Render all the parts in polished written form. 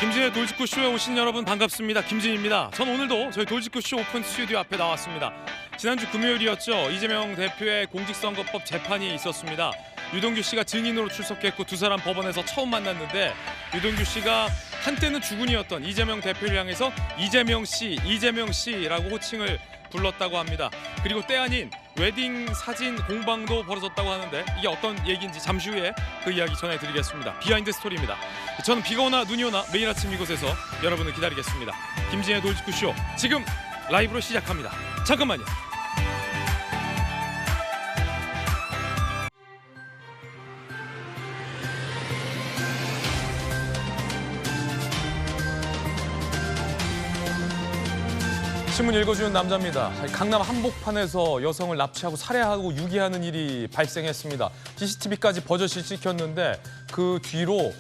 김진의 돌직구쇼에 오신 여러분 반갑습니다. 김진입니다. 전 오늘도 저희 돌직구쇼 오픈 스튜디오 앞에 나왔습니다. 지난주 금요일이었죠. 이재명 대표의 공직선거법 재판이 있었습니다. 유동규 씨가 증인으로 출석했고 두 사람 법원에서 처음 만났는데 유동규 씨가 한때는 주군이었던 이재명 대표를 향해서 이재명 씨라고 호칭을 불렀다고 합니다. 그리고 때 아닌 웨딩 사진 공방도 벌어졌다고 하는데 이게 어떤 얘기인지 잠시 후에 그 이야기 전해드리겠습니다. 비하인드 스토리입니다. 저는 비가 오나 눈이 오나 매일 아침 이곳에서 여러분을 기다리겠습니다. 김진의 돌직구쇼 지금 라이브로 시작합니다. 잠깐만요. 신문 읽어주는 남자입니다. 강남 한복판에서 여성을 납치하고 살해하고 유기하는 일이 발생했습니다. CCTV까지 버젓이 찍혔는데 그 뒤로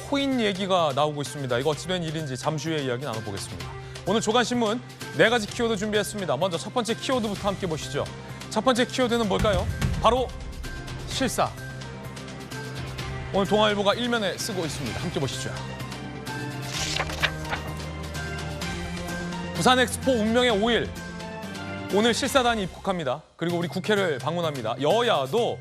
코인 얘기가 나오고 있습니다. 이거 어찌 된 일인지 잠시 후에 이야기 나눠보겠습니다. 오늘 조간신문 4가지 키워드 준비했습니다. 먼저 첫 번째 키워드부터 함께 보시죠. 첫 번째 키워드는 뭘까요? 바로 실사. 오늘 동아일보가 일면에 쓰고 있습니다. 함께 보시죠. 부산 엑스포 운명의 5일. 오늘 실사단이 입국합니다. 그리고 우리 국회를 방문합니다. 여야도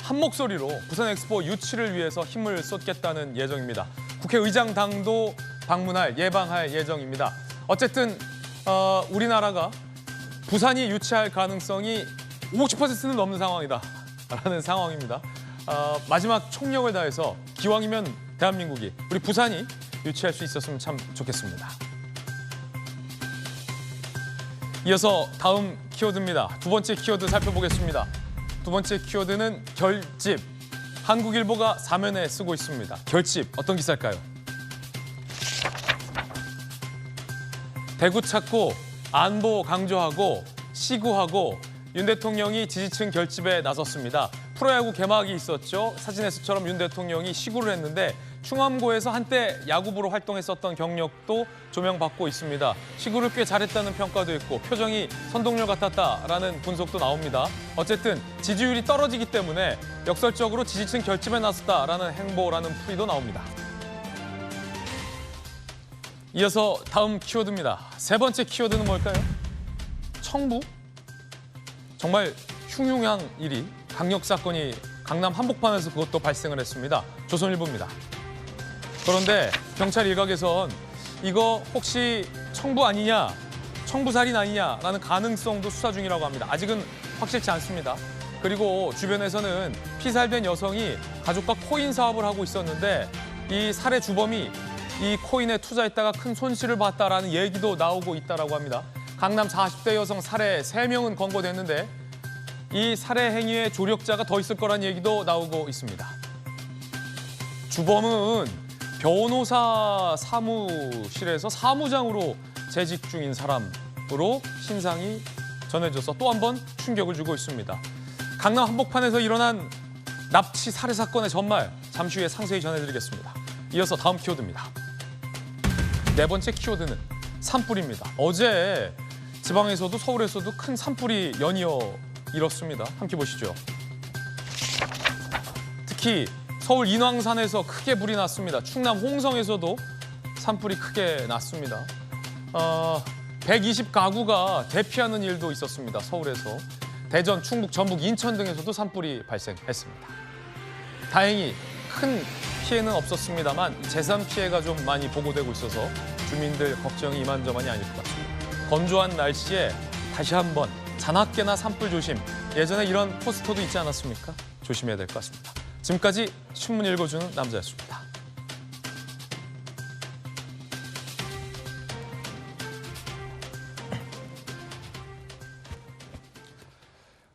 한 목소리로 부산 엑스포 유치를 위해서 힘을 쏟겠다는 예정입니다. 국회의장당도 예방할 예정입니다. 어쨌든 우리나라가 부산이 유치할 가능성이 50%는 넘는 상황이다라는 상황입니다. 마지막 총력을 다해서 기왕이면 대한민국이 우리 부산이 유치할 수 있었으면 참 좋겠습니다. 이어서 다음 키워드입니다. 두 번째 키워드 살펴보겠습니다. 두 번째 키워드는 결집. 한국일보가 사면에 쓰고 있습니다. 결집, 어떤 기사일까요? 대구 찾고 안보 강조하고 시구하고 윤 대통령이 지지층 결집에 나섰습니다. 프로야구 개막이 있었죠. 사진에서처럼 윤 대통령이 시구를 했는데 충암고에서 한때 야구부로 활동했었던 경력도 조명받고 있습니다. 시구를 꽤 잘했다는 평가도 있고 표정이 선동열 같았다라는 분석도 나옵니다. 어쨌든 지지율이 떨어지기 때문에 역설적으로 지지층 결집에 나섰다라는 행보라는 풀이도 나옵니다. 이어서 다음 키워드입니다. 세 번째 키워드는 뭘까요? 청부? 정말 흉흉한 일이 강력 사건이 강남 한복판에서 그것도 발생을 했습니다. 조선일보입니다. 그런데 경찰 일각에선 이거 혹시 청부 아니냐, 청부살인 아니냐라는 가능성도 수사 중이라고 합니다. 아직은 확실치 않습니다. 그리고 주변에서는 피살된 여성이 가족과 코인 사업을 하고 있었는데 이 살해 주범이 이 코인에 투자했다가 큰 손실을 봤다라는 얘기도 나오고 있다고 합니다. 강남 40대 여성 살해 3명은 검거됐는데 이 살해 행위의 조력자가 더 있을 거란 얘기도 나오고 있습니다. 주범은 변호사 사무실에서 사무장으로 재직 중인 사람으로 신상이 전해져서 또 한 번 충격을 주고 있습니다. 강남 한복판에서 일어난 납치 살해 사건의 전말 잠시 후에 상세히 전해드리겠습니다. 이어서 다음 키워드입니다. 네 번째 키워드는 산불입니다. 어제 지방에서도 서울에서도 큰 산불이 연이어 일었습니다. 함께 보시죠. 특히 서울 인왕산에서 크게 불이 났습니다. 충남 홍성에서도 산불이 크게 났습니다. 120가구가 대피하는 일도 있었습니다. 서울에서. 대전, 충북, 전북, 인천 등에서도 산불이 발생했습니다. 다행히 큰 피해는 없었습니다만 재산 피해가 좀 많이 보고되고 있어서 주민들 걱정이 이만저만이 아닐 것 같습니다. 건조한 날씨에 다시 한번 자나깨나 산불 조심. 예전에 이런 포스터도 있지 않았습니까? 조심해야 될 것 같습니다. 지금까지 신문 읽어주는 남자였습니다.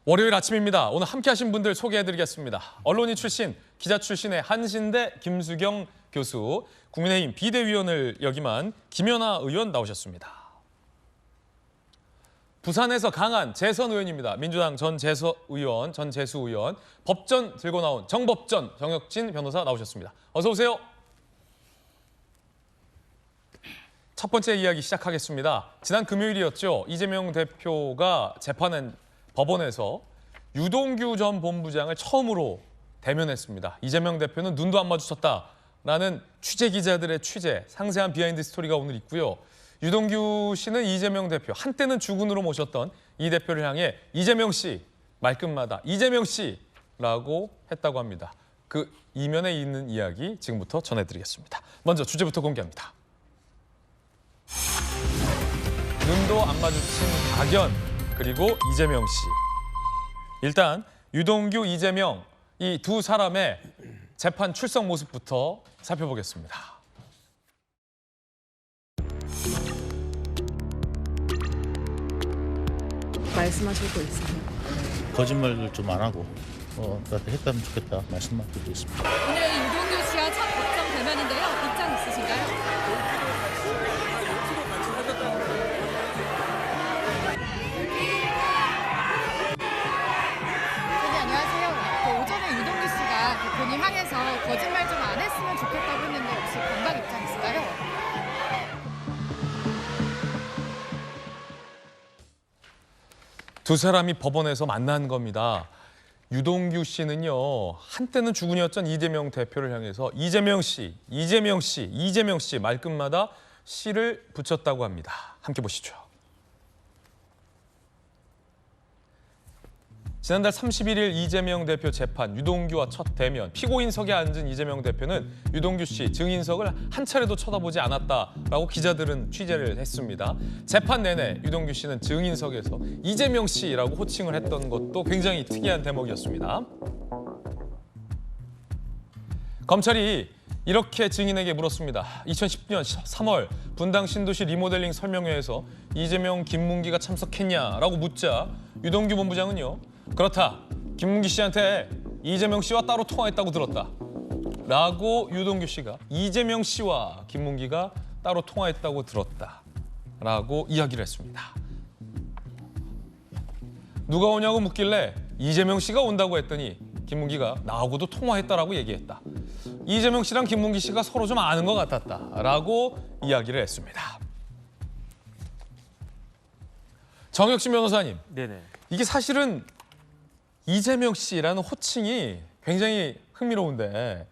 월요일 아침입니다. 오늘 함께하신 분들 소개해드리겠습니다. 언론인 출신, 기자 출신의 한신대 김수경 교수, 국민의힘 비대위원을 역임한 김연아 의원 나오셨습니다. 부산에서 강한 재선 의원입니다. 민주당 전 재수 의원, 법전 들고 나온 정법전 정혁진 변호사 나오셨습니다. 어서 오세요. 첫 번째 이야기 시작하겠습니다. 지난 금요일이었죠. 이재명 대표가 재판한 법원에서 유동규 전 본부장을 처음으로 대면했습니다. 이재명 대표는 눈도 안 마주쳤다. 라는 취재 기자들의 취재, 상세한 비하인드 스토리가 오늘 있고요. 유동규 씨는 이재명 대표, 한때는 주군으로 모셨던 이 대표를 향해 이재명 씨, 말끝마다 이재명 씨라고 했다고 합니다. 그 이면에 있는 이야기 지금부터 전해드리겠습니다. 먼저 주제부터 공개합니다. 눈도 안 마주친 박연, 그리고 이재명 씨. 일단 유동규, 이재명 이 두 사람의 재판 출석 모습부터 살펴보겠습니다. 말씀하실 거 있으세요? 거짓말을 좀 안 하고 나한테 했다면 좋겠다 말씀만 드리고 있습니다. 오늘 유동규 씨와 첫 법정 대면인데요. 입장 있으신가요? 선생님 안녕하세요. 오전에 유동규 씨가 본인 향해서 거짓말 좀 안 했으면 좋겠다고 했는데 혹시 반박 입장 있을까요? 두 사람이 법원에서 만난 겁니다. 유동규 씨는요, 한때는 주군이었던 이재명 대표를 향해서 이재명 씨, 이재명 씨, 이재명 씨 말끝마다 씨를 붙였다고 합니다. 함께 보시죠. 지난달 31일 이재명 대표 재판, 유동규와 첫 대면. 피고인석에 앉은 이재명 대표는 유동규 씨 증인석을 한 차례도 쳐다보지 않았다라고 기자들은 취재를 했습니다. 재판 내내 유동규 씨는 증인석에서 이재명 씨라고 호칭을 했던 것도 굉장히 특이한 대목이었습니다. 검찰이 이렇게 증인에게 물었습니다. 2010년 3월 분당 신도시 리모델링 설명회에서 이재명, 김문기가 참석했냐라고 묻자 유동규 본부장은요. 그렇다. 김문기 씨한테 이재명 씨와 따로 통화했다고 들었다. 라고 유동규 씨가 이재명 씨와 김문기가 따로 통화했다고 들었다. 라고 이야기를 했습니다. 누가 오냐고 묻길래 이재명 씨가 온다고 했더니 김문기가 나하고도 통화했다라고 얘기했다. 이재명 씨랑 김문기 씨가 서로 좀 아는 것 같았다라고 이야기를 했습니다. 정혁신 변호사님, 네네. 이게 사실은 이재명 씨라는 호칭이 굉장히 흥미로운데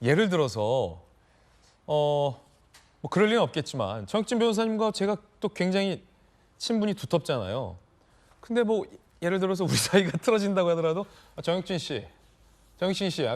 예를 들어서 뭐 그럴 리는 없겠지만 정혁진 변호사님과 제가 또 굉장히 친분이 두텁잖아요. 근데 뭐 예를 들어서 우리 사이가 틀어진다고 하더라도 정혁진 씨,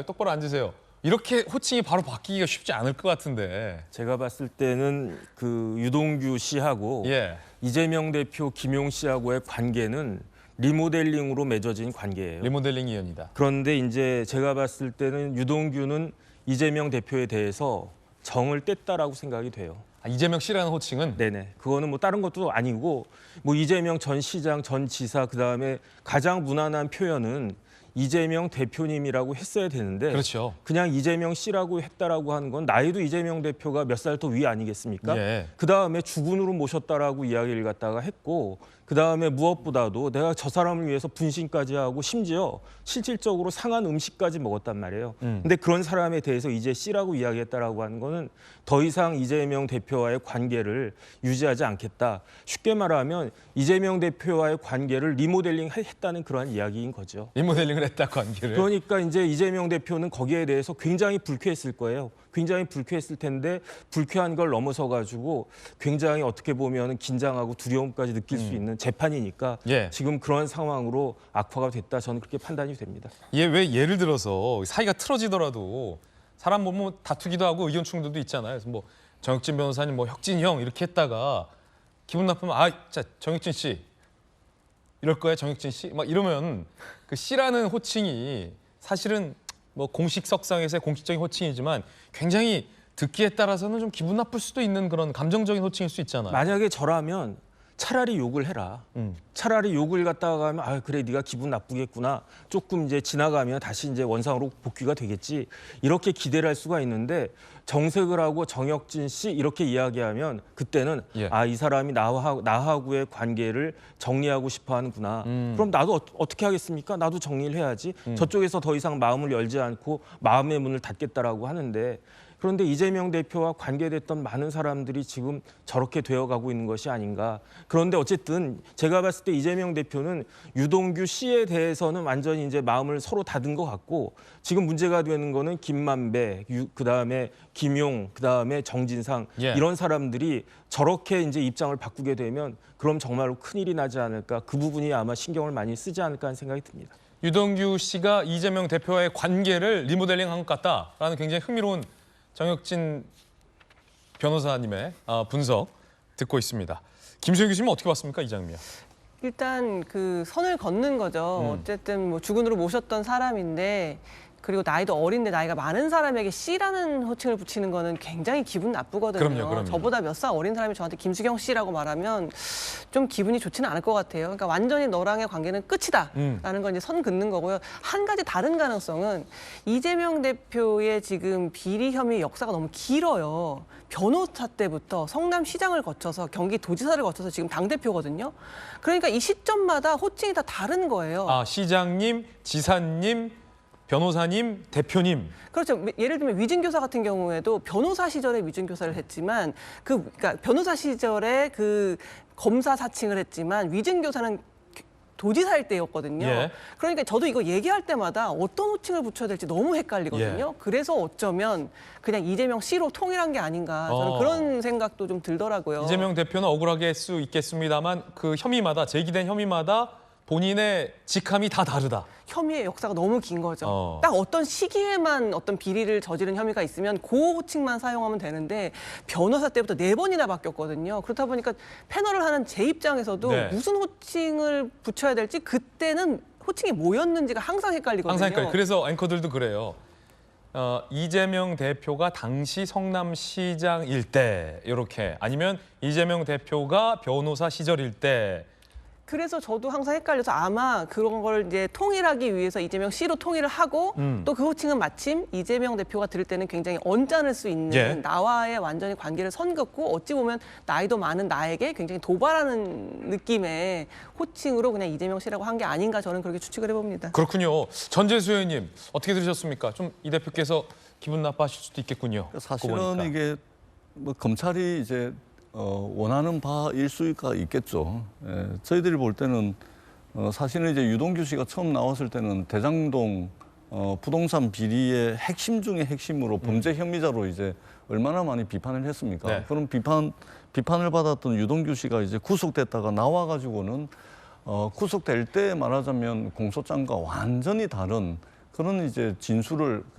똑바로 앉으세요. 이렇게 호칭이 바로 바뀌기가 쉽지 않을 것 같은데. 제가 봤을 때는 그 유동규 씨하고 예. 이재명 대표, 김용 씨하고의 관계는 리모델링으로 맺어진 관계예요. 리모델링 위원이다. 그런데 이제 제가 봤을 때는 유동규는 이재명 대표에 대해서 정을 뗐다라고 생각이 돼요. 아, 이재명 씨라는 호칭은 네네. 그거는 뭐 다른 것도 아니고 뭐 이재명 전 시장, 전 지사 그다음에 가장 무난한 표현은 이재명 대표님이라고 했어야 되는데 그렇죠. 그냥 이재명 씨라고 했다라고 하는 건 나이도 이재명 대표가 몇 살 더 위 아니겠습니까? 예. 그다음에 주군으로 모셨다라고 이야기를 갖다가 했고 그다음에 무엇보다도 내가 저 사람을 위해서 분신까지 하고 심지어 실질적으로 상한 음식까지 먹었단 말이에요. 근데 그런 사람에 대해서 이제 씨라고 이야기했다라고 하는 거는 더 이상 이재명 대표와의 관계를 유지하지 않겠다. 쉽게 말하면 이재명 대표와의 관계를 리모델링 했다는 그런 이야기인 거죠. 리모델링을 했다 관계를. 그러니까 이제 이재명 대표는 거기에 대해서 굉장히 불쾌했을 거예요. 굉장히 불쾌했을 텐데 불쾌한 걸 넘어서 가지고 굉장히 어떻게 보면 긴장하고 두려움까지 느낄 수 있는 재판이니까 예. 지금 그런 상황으로 악화가 됐다. 저는 그렇게 판단이 됩니다. 왜 예를 들어서 사이가 틀어지더라도 사람 보면 다투기도 하고 의견 충돌도 있잖아요. 그래서 뭐 정혁진 변호사님, 뭐 혁진 형 이렇게 했다가 기분 나쁘면 자 정혁진 씨 이럴 거야 정혁진 씨 막 이러면 그 씨라는 호칭이 사실은 뭐 공식석상에서의 공식적인 호칭이지만 굉장히 듣기에 따라서는 좀 기분 나쁠 수도 있는 그런 감정적인 호칭일 수 있잖아요. 만약에 저라면 차라리 욕을 해라. 차라리 욕을 갖다가 하면 그래 네가 기분 나쁘겠구나. 조금 이제 지나가면 다시 이제 원상으로 복귀가 되겠지. 이렇게 기대를 할 수가 있는데 정색을 하고 정혁진 씨 이렇게 이야기하면 그때는 예. 이 사람이 나하고의 관계를 정리하고 싶어 하는구나. 그럼 나도 어떻게 하겠습니까? 나도 정리를 해야지. 저쪽에서 더 이상 마음을 열지 않고 마음의 문을 닫겠다라고 하는데 그런데 이재명 대표와 관계됐던 많은 사람들이 지금 저렇게 되어가고 있는 것이 아닌가. 그런데 어쨌든 제가 봤을 때 이재명 대표는 유동규 씨에 대해서는 완전히 이제 마음을 서로 닫은 것 같고 지금 문제가 되는 거는 김만배, 그다음에 김용, 그다음에 정진상 예. 이런 사람들이 저렇게 이제 입장을 바꾸게 되면 그럼 정말로 큰일이 나지 않을까. 그 부분이 아마 신경을 많이 쓰지 않을까 하는 생각이 듭니다. 유동규 씨가 이재명 대표와의 관계를 리모델링한 것 같다라는 굉장히 흥미로운 정혁진 변호사님의 분석 듣고 있습니다. 김수영 교수님 어떻게 봤습니까, 이 장면? 일단 그 선을 걷는 거죠. 어쨌든 뭐 주군으로 모셨던 사람인데 그리고 나이도 어린데 나이가 많은 사람에게 씨라는 호칭을 붙이는 거는 굉장히 기분 나쁘거든요. 그럼요. 저보다 몇 살 어린 사람이 저한테 김수경 씨라고 말하면 좀 기분이 좋지는 않을 것 같아요. 그러니까 완전히 너랑의 관계는 끝이다라는 건 이제 선 긋는 거고요. 한 가지 다른 가능성은 이재명 대표의 지금 비리 혐의 역사가 너무 길어요. 변호사 때부터 성남시장을 거쳐서 경기도지사를 거쳐서 지금 당대표거든요. 그러니까 이 시점마다 호칭이 다 다른 거예요. 시장님, 지사님, 변호사님, 대표님. 그렇죠. 예를 들면 위증교사 같은 경우에도 변호사 시절에 위증교사를 했지만 그러니까 변호사 시절에 그 검사 사칭을 했지만 위증교사는 도지사일 때였거든요. 예. 그러니까 저도 이거 얘기할 때마다 어떤 호칭을 붙여야 될지 너무 헷갈리거든요. 예. 그래서 어쩌면 그냥 이재명 씨로 통일한 게 아닌가 저는 그런 생각도 좀 들더라고요. 이재명 대표는 억울하게 할 수 있겠습니다만 그 혐의마다 제기된 혐의마다 본인의 직함이 다 다르다. 혐의의 역사가 너무 긴 거죠. 딱 어떤 시기에만 어떤 비리를 저지른 혐의가 있으면 그 호칭만 사용하면 되는데 변호사 때부터 4번이나 바뀌었거든요. 그렇다 보니까 패널을 하는 제 입장에서도 네. 무슨 호칭을 붙여야 될지 그때는 호칭이 뭐였는지가 항상 헷갈리거든요. 항상 헷갈려요. 그래서 앵커들도 그래요. 이재명 대표가 당시 성남시장일 때 이렇게 아니면 이재명 대표가 변호사 시절일 때 그래서 저도 항상 헷갈려서 아마 그런 걸 이제 통일하기 위해서 이재명 씨로 통일을 하고 또 그 호칭은 마침 이재명 대표가 들을 때는 굉장히 언짢을 수 있는 예. 나와의 완전히 관계를 선긋고 어찌 보면 나이도 많은 나에게 굉장히 도발하는 느낌의 호칭으로 그냥 이재명 씨라고 한 게 아닌가 저는 그렇게 추측을 해봅니다. 그렇군요. 전재수 의원님 어떻게 들으셨습니까? 좀 이 대표께서 기분 나빠하실 수도 있겠군요. 그거 사실은 보니까. 이게 뭐 검찰이 이제 원하는 바일 수가 있겠죠. 예, 저희들이 볼 때는 사실은 이제 유동규 씨가 처음 나왔을 때는 대장동 부동산 비리의 핵심 중의 핵심으로 범죄 혐의자로 이제 얼마나 많이 비판을 했습니까? 네. 그런 비판을 받았던 유동규 씨가 이제 구속됐다가 나와가지고는 구속될 때 말하자면 공소장과 완전히 다른 그런 이제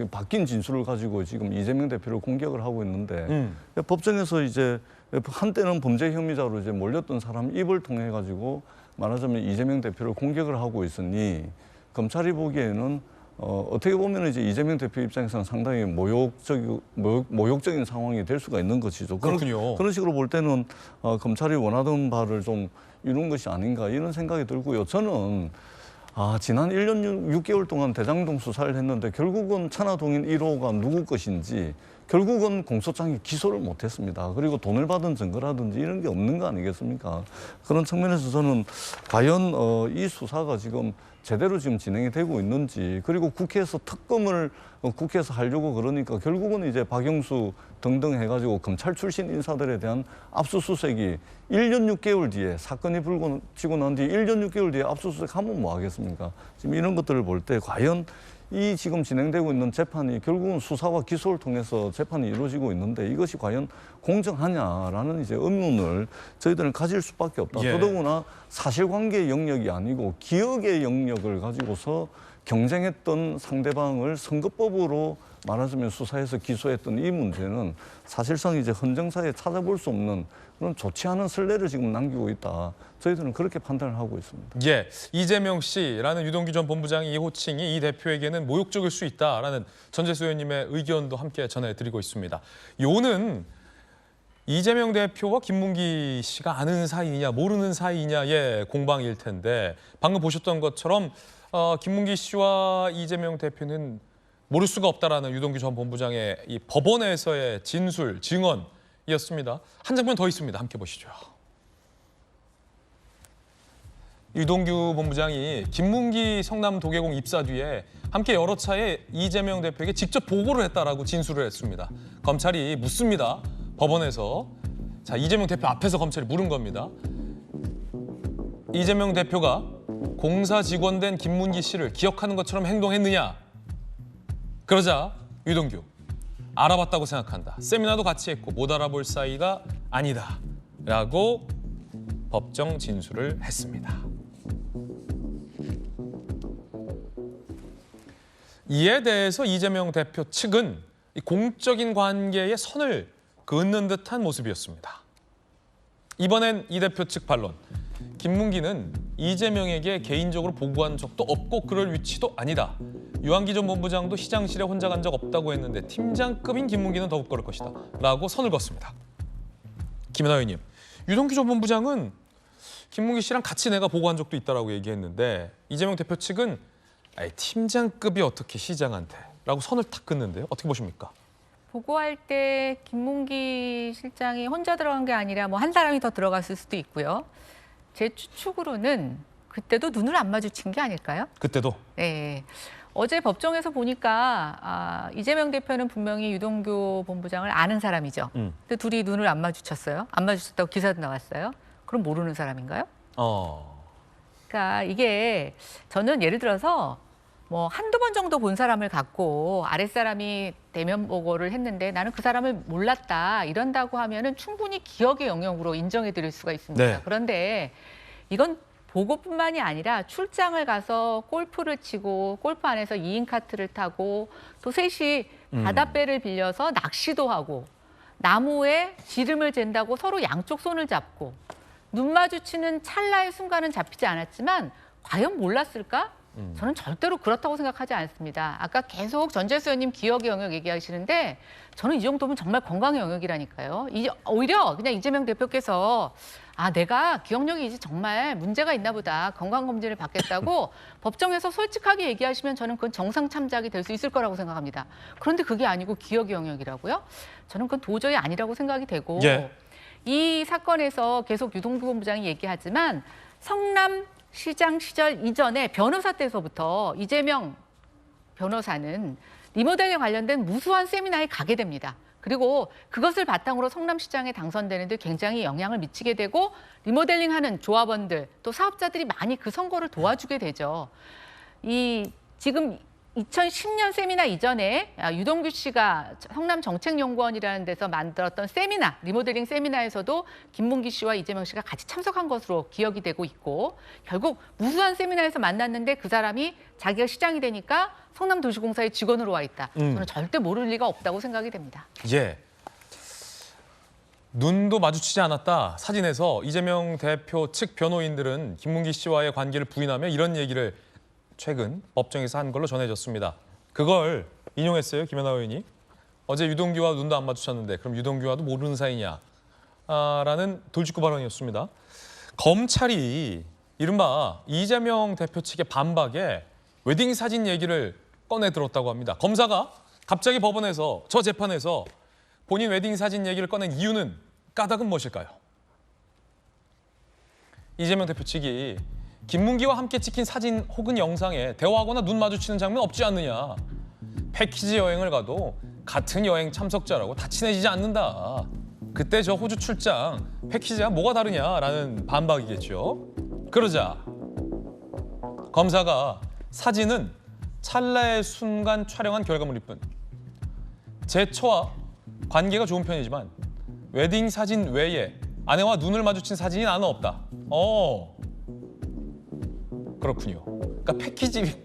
바뀐 진술을 가지고 지금 이재명 대표를 공격을 하고 있는데 법정에서 이제 한때는 범죄 혐의자로 이제 몰렸던 사람 입을 통해 가지고 말하자면 이재명 대표를 공격을 하고 있으니 검찰이 보기에는 어떻게 보면 이제 이재명 대표 입장에서는 상당히 모욕적인 상황이 될 수가 있는 것이죠. 그렇군요. 그런 식으로 볼 때는 검찰이 원하던 바를 좀 이룬 것이 아닌가 이런 생각이 들고요. 저는 지난 1년 6개월 동안 대장동 수사를 했는데 결국은 천화동인 1호가 누구 것인지 결국은 공소장에 기소를 못했습니다. 그리고 돈을 받은 증거라든지 이런 게 없는 거 아니겠습니까? 그런 측면에서 저는 과연 이 수사가 지금 제대로 지금 진행이 되고 있는지 그리고 국회에서 특검을 국회에서 하려고 그러니까 결국은 이제 박영수 등등 해가지고 검찰 출신 인사들에 대한 압수수색이 1년 6개월 뒤에 사건이 불거지고 난 뒤 1년 6개월 뒤에 압수수색 하면 뭐 하겠습니까? 지금 이런 것들을 볼 때 과연 이 지금 진행되고 있는 재판이 결국은 수사와 기소를 통해서 재판이 이루어지고 있는데 이것이 과연 공정하냐라는 이제 의문을 저희들은 가질 수밖에 없다. 예. 더더구나 사실관계의 영역이 아니고 기억의 영역을 가지고서 경쟁했던 상대방을 선거법으로 말하자면 수사해서 기소했던 이 문제는 사실상 이제 헌정사에 찾아볼 수 없는 그런 좋지 않은 선례를 지금 남기고 있다. 저희들은 그렇게 판단을 하고 있습니다. 예, 이재명 씨라는 유동규 전 본부장의 이 호칭이 이 대표에게는 모욕적일 수 있다라는 전재수 의원님의 의견도 함께 전해드리고 있습니다. 요는 이재명 대표와 김문기 씨가 아는 사이냐 모르는 사이냐의 공방일 텐데 방금 보셨던 것처럼 김문기 씨와 이재명 대표는 모를 수가 없다라는 유동규 전 본부장의 이 법원에서의 진술, 증언이었습니다. 한 장면 더 있습니다. 함께 보시죠. 유동규 본부장이 김문기 성남 도계공 입사 뒤에 함께 여러 차례 이재명 대표에게 직접 보고를 했다라고 진술을 했습니다. 검찰이 묻습니다. 법원에서. 자, 이재명 대표 앞에서 검찰이 물은 겁니다. 이재명 대표가 공사 직원 된 김문기 씨를 기억하는 것처럼 행동했느냐? 그러자 유동규, 알아봤다고 생각한다. 세미나도 같이 했고 못 알아볼 사이가 아니다. 라고 법정 진술을 했습니다. 이에 대해서 이재명 대표 측은 이 공적인 관계의 선을 긋는 듯한 모습이었습니다. 이번엔 이 대표 측 반론. 김문기는 이재명에게 개인적으로 보고한 적도 없고 그럴 위치도 아니다. 유한기 전 본부장도 시장실에 혼자 간 적 없다고 했는데 팀장급인 김문기는 더욱 그럴 것이다. 라고 선을 긋습니다. 김연아 의원님, 유동규 전 본부장은 김문기 씨랑 같이 내가 보고한 적도 있다라고 얘기했는데 이재명 대표 측은 아니, 팀장급이 어떻게 시장한테? 라고 선을 탁 긋는데요. 어떻게 보십니까? 보고할 때 김문기 실장이 혼자 들어간 게 아니라 뭐 한 사람이 더 들어갔을 수도 있고요. 제 추측으로는 그때도 눈을 안 마주친 게 아닐까요? 그때도? 네. 어제 법정에서 보니까 이재명 대표는 분명히 유동규 본부장을 아는 사람이죠. 근데 둘이 눈을 안 마주쳤어요. 안 마주쳤다고 기사도 나왔어요. 그럼 모르는 사람인가요? 그러니까 이게 저는 예를 들어서 뭐 한두 번 정도 본 사람을 갖고 아랫사람이 대면 보고를 했는데 나는 그 사람을 몰랐다 이런다고 하면은 충분히 기억의 영역으로 인정해 드릴 수가 있습니다. 네. 그런데 이건 보고뿐만이 아니라 출장을 가서 골프를 치고 골프 안에서 2인 카트를 타고 또 셋이 바닷배를 빌려서 낚시도 하고 나무에 지름을 잰다고 서로 양쪽 손을 잡고 눈 마주치는 찰나의 순간은 잡히지 않았지만 과연 몰랐을까? 저는 절대로 그렇다고 생각하지 않습니다. 아까 계속 전재수 의원님 기억의 영역 얘기하시는데 저는 이 정도면 정말 건강의 영역이라니까요. 오히려 그냥 이재명 대표께서 내가 기억력이 이제 정말 문제가 있나 보다. 건강검진을 받겠다고 법정에서 솔직하게 얘기하시면 저는 그건 정상 참작이 될 수 있을 거라고 생각합니다. 그런데 그게 아니고 기억의 영역이라고요? 저는 그건 도저히 아니라고 생각이 되고 예. 이 사건에서 계속 유동규 본부장이 얘기하지만 성남시장 시절 이전에 변호사 때서부터 이재명 변호사는 리모델링에 관련된 무수한 세미나에 가게 됩니다. 그리고 그것을 바탕으로 성남시장에 당선되는 데 굉장히 영향을 미치게 되고 리모델링하는 조합원들 또 사업자들이 많이 그 선거를 도와주게 되죠. 지금 2010년 세미나 이전에 유동규 씨가 성남정책연구원이라는 데서 만들었던 세미나, 리모델링 세미나에서도 김문기 씨와 이재명 씨가 같이 참석한 것으로 기억이 되고 있고 결국 무수한 세미나에서 만났는데 그 사람이 자기가 시장이 되니까 성남도시공사의 직원으로 와 있다. 저는 절대 모를 리가 없다고 생각이 됩니다. 예. 눈도 마주치지 않았다. 사진에서 이재명 대표 측 변호인들은 김문기 씨와의 관계를 부인하며 이런 얘기를 최근 법정에서 한 걸로 전해졌습니다. 그걸 인용했어요, 김연아 의원이. 어제 유동규와 눈도 안 마주쳤는데 그럼 유동규와도 모르는 사이냐? 라는 돌직구 발언이었습니다. 검찰이 이른바 이재명 대표 측의 반박에 웨딩 사진 얘기를 꺼내 들었다고 합니다. 검사가 갑자기 법원에서 저 재판에서 본인 웨딩 사진 얘기를 꺼낸 이유는 까닭은 무엇일까요? 이재명 대표 측이 김문기와 함께 찍힌 사진 혹은 영상에 대화하거나 눈 마주치는 장면 없지 않느냐. 패키지 여행을 가도 같은 여행 참석자라고 다 친해지지 않는다. 그때 저 호주 출장 패키지와 뭐가 다르냐라는 반박이겠죠. 그러자 검사가 사진은 찰나의 순간 촬영한 결과물일 뿐. 제 처와 관계가 좋은 편이지만 웨딩 사진 외에 아내와 눈을 마주친 사진이 나는 없다. 그렇군요. 그러니까 패키지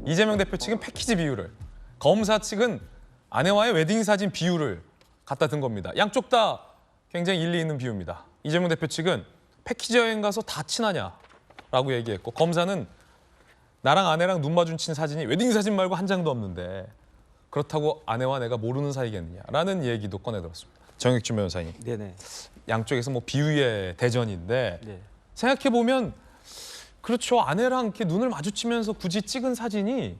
이재명 대표 측은 패키지 비율을 검사 측은 아내와의 웨딩 사진 비율을 갖다 든 겁니다. 양쪽 다 굉장히 일리 있는 비유입니다. 이재명 대표 측은 패키지 여행 가서 다 친하냐라고 얘기했고 검사는 나랑 아내랑 눈 마주친 사진이 웨딩 사진 말고 한 장도 없는데 그렇다고 아내와 내가 모르는 사이겠느냐라는 얘기도 꺼내들었습니다. 정혁주 변호사님. 네네. 양쪽에서 뭐 비유의 대전인데 네. 생각해 보면 그렇죠. 아내랑 이렇게 눈을 마주치면서 굳이 찍은 사진이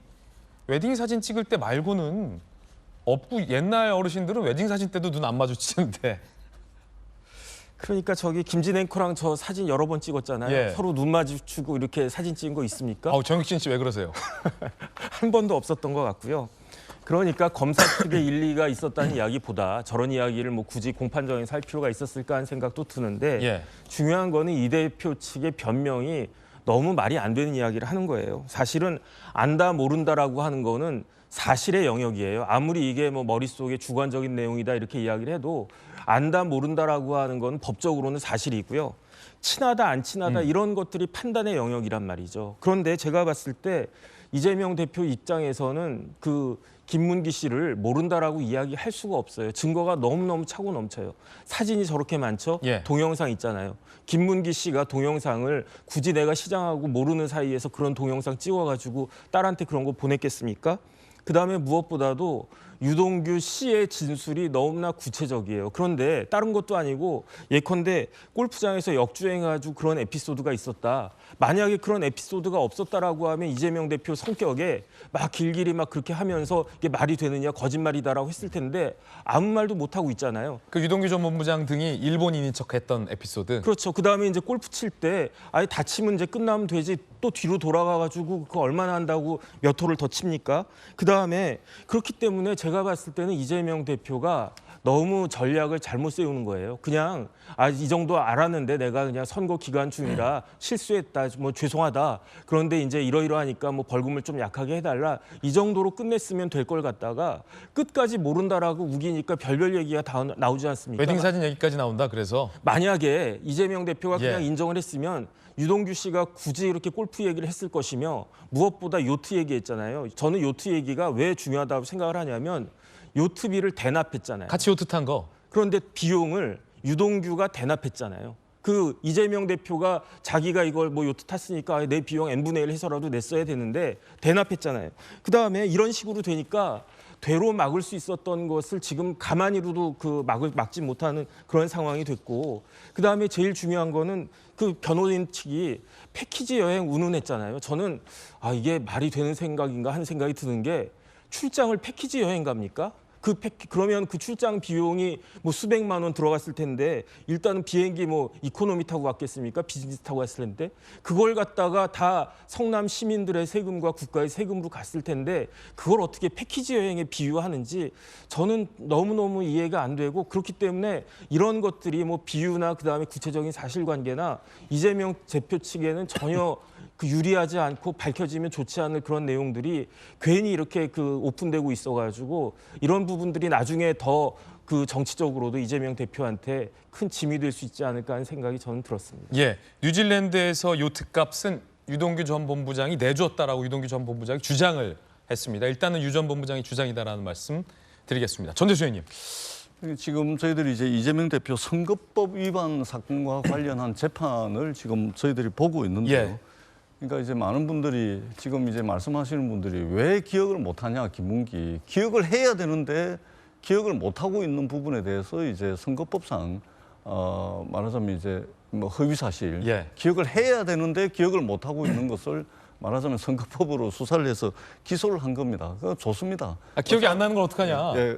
웨딩 사진 찍을 때 말고는 없고 옛날 어르신들은 웨딩 사진 때도 눈 안 마주치는데 그러니까 저기 김진 앵커랑 저 사진 여러 번 찍었잖아요. 예. 서로 눈 마주치고 이렇게 사진 찍은 거 있습니까? 정익진 씨 왜 그러세요? 한 번도 없었던 것 같고요. 그러니까 검사 측의 일리가 있었다는 이야기보다 저런 이야기를 뭐 굳이 공판장에 살 필요가 있었을까 하는 생각도 드는데 예. 중요한 거는 이 대표 측의 변명이 너무 말이 안 되는 이야기를 하는 거예요. 사실은 안다 모른다라고 하는 거는 사실의 영역이에요. 아무리 이게 뭐 머릿속에 주관적인 내용이다 이렇게 이야기를 해도 안다 모른다라고 하는 건 법적으로는 사실이고요. 친하다 안 친하다 이런 것들이 판단의 영역이란 말이죠. 그런데 제가 봤을 때 이재명 대표 입장에서는 그 김문기 씨를 모른다라고 이야기할 수가 없어요. 증거가 너무너무 차고 넘쳐요. 사진이 저렇게 많죠? 예. 동영상 있잖아요. 김문기 씨가 동영상을 굳이 내가 시장하고 모르는 사이에서 그런 동영상 찍어가지고 딸한테 그런 거 보냈겠습니까? 그다음에 무엇보다도 유동규 씨의 진술이 너무나 구체적이에요. 그런데 다른 것도 아니고 예컨대 골프장에서 역주행해가지고 그런 에피소드가 있었다. 만약에 그런 에피소드가 없었다라고 하면 이재명 대표 성격에 막 길길이 막 그렇게 하면서 이게 말이 되느냐 거짓말이다라고 했을 텐데 아무 말도 못하고 있잖아요. 그 유동규 전 본부장 등이 일본인인 척했던 에피소드. 그렇죠. 그다음에 이제 골프 칠 때 아예 다치면 이제 끝나면 되지 또 뒤로 돌아가가지고 그거 얼마나 한다고 몇 홀을 더 칩니까? 그다음에 그렇기 때문에 제가 봤을 때는 이재명 대표가 너무 전략을 잘못 세우는 거예요. 그냥 이 정도 알았는데 내가 그냥 선거 기간 중이라 실수했다, 뭐 죄송하다. 그런데 이제 이러이러하니까 뭐 벌금을 좀 약하게 해달라. 이 정도로 끝냈으면 될 걸 갖다가 끝까지 모른다라고 우기니까 별별 얘기가 다 나오지 않습니까? 웨딩 사진 얘기까지 나온다. 그래서 만약에 이재명 대표가 그냥 예. 인정을 했으면 유동규 씨가 굳이 이렇게 골프 얘기를 했을 것이며 무엇보다 요트 얘기했잖아요. 저는 요트 얘기가 왜 중요하다고 생각을 하냐면 요트비를 대납했잖아요. 같이 요트 탄 거. 그런데 비용을 유동규가 대납했잖아요. 그 이재명 대표가 자기가 이걸 뭐 요트 탔으니까 내 비용 n분의 1 해서라도 냈어야 되는데 대납했잖아요. 그다음에 이런 식으로 되니까 되로 막을 수 있었던 것을 지금 가만히로도 그 막지 못하는 그런 상황이 됐고 그다음에 제일 중요한 거는 그 변호인 측이 패키지 여행 운운했잖아요. 저는 이게 말이 되는 생각인가 하는 생각이 드는 게 출장을 패키지 여행 갑니까? 그러면 그 출장 비용이 뭐 수백만 원 들어갔을 텐데 일단은 비행기 뭐 이코노미 타고 갔겠습니까? 비즈니스 타고 갔을 텐데 그걸 갖다가 다 성남 시민들의 세금과 국가의 세금으로 갔을 텐데 그걸 어떻게 패키지 여행에 비유하는지 저는 너무너무 이해가 안 되고 그렇기 때문에 이런 것들이 뭐 비유나 그다음에 구체적인 사실관계나 이재명 대표 측에는 전혀 그 유리하지 않고 밝혀지면 좋지 않을 그런 내용들이 괜히 이렇게 그 오픈되고 있어가지고 이런 부분들이 나중에 더 그 정치적으로도 이재명 대표한테 큰 짐이 될 수 있지 않을까 하는 생각이 저는 들었습니다. 예, 뉴질랜드에서 요트 값은 유동규 전 본부장이 내줬다라고 유동규 전 본부장이 주장을 했습니다. 일단은 유 전 본부장이 주장이다라는 말씀 드리겠습니다. 전재수 의원님. 지금 저희들이 이제 이재명 대표 선거법 위반 사건과 관련한 재판을 지금 저희들이 보고 있는데요. 예. 그러니까 이제 많은 분들이 지금 이제 말씀하시는 분들이 왜 기억을 못하냐, 김문기. 기억을 해야 되는데 기억을 못하고 있는 부분에 대해서 이제 선거법상 말하자면 이제 뭐 허위 사실, 예. 기억을 해야 되는데 기억을 못하고 있는 것을 말하자면 선거법으로 수사를 해서 기소를 한 겁니다. 그거 좋습니다. 기억이 안 나는 걸 어떡하냐. 예,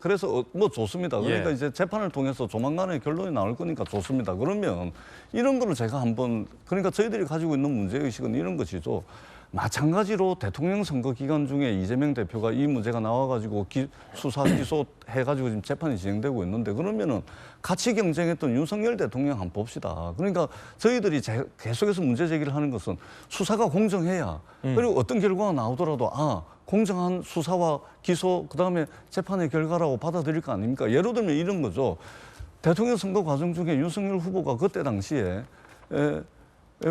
그래서 뭐 좋습니다. 그러니까 예. 이제 재판을 통해서 조만간에 결론이 나올 거니까 좋습니다. 그러면 이런 거를 제가 한번 그러니까 저희들이 가지고 있는 문제의식은 이런 것이죠. 마찬가지로 대통령 선거 기간 중에 이재명 대표가 이 문제가 나와가지고 수사 기소해가지고 지금 재판이 진행되고 있는데 그러면은 같이 경쟁했던 윤석열 대통령 한번 봅시다. 그러니까 저희들이 계속해서 문제 제기를 하는 것은 수사가 공정해야 그리고 어떤 결과가 나오더라도 공정한 수사와 기소 그다음에 재판의 결과라고 받아들일 거 아닙니까? 예를 들면 이런 거죠. 대통령 선거 과정 중에 윤석열 후보가 그때 당시에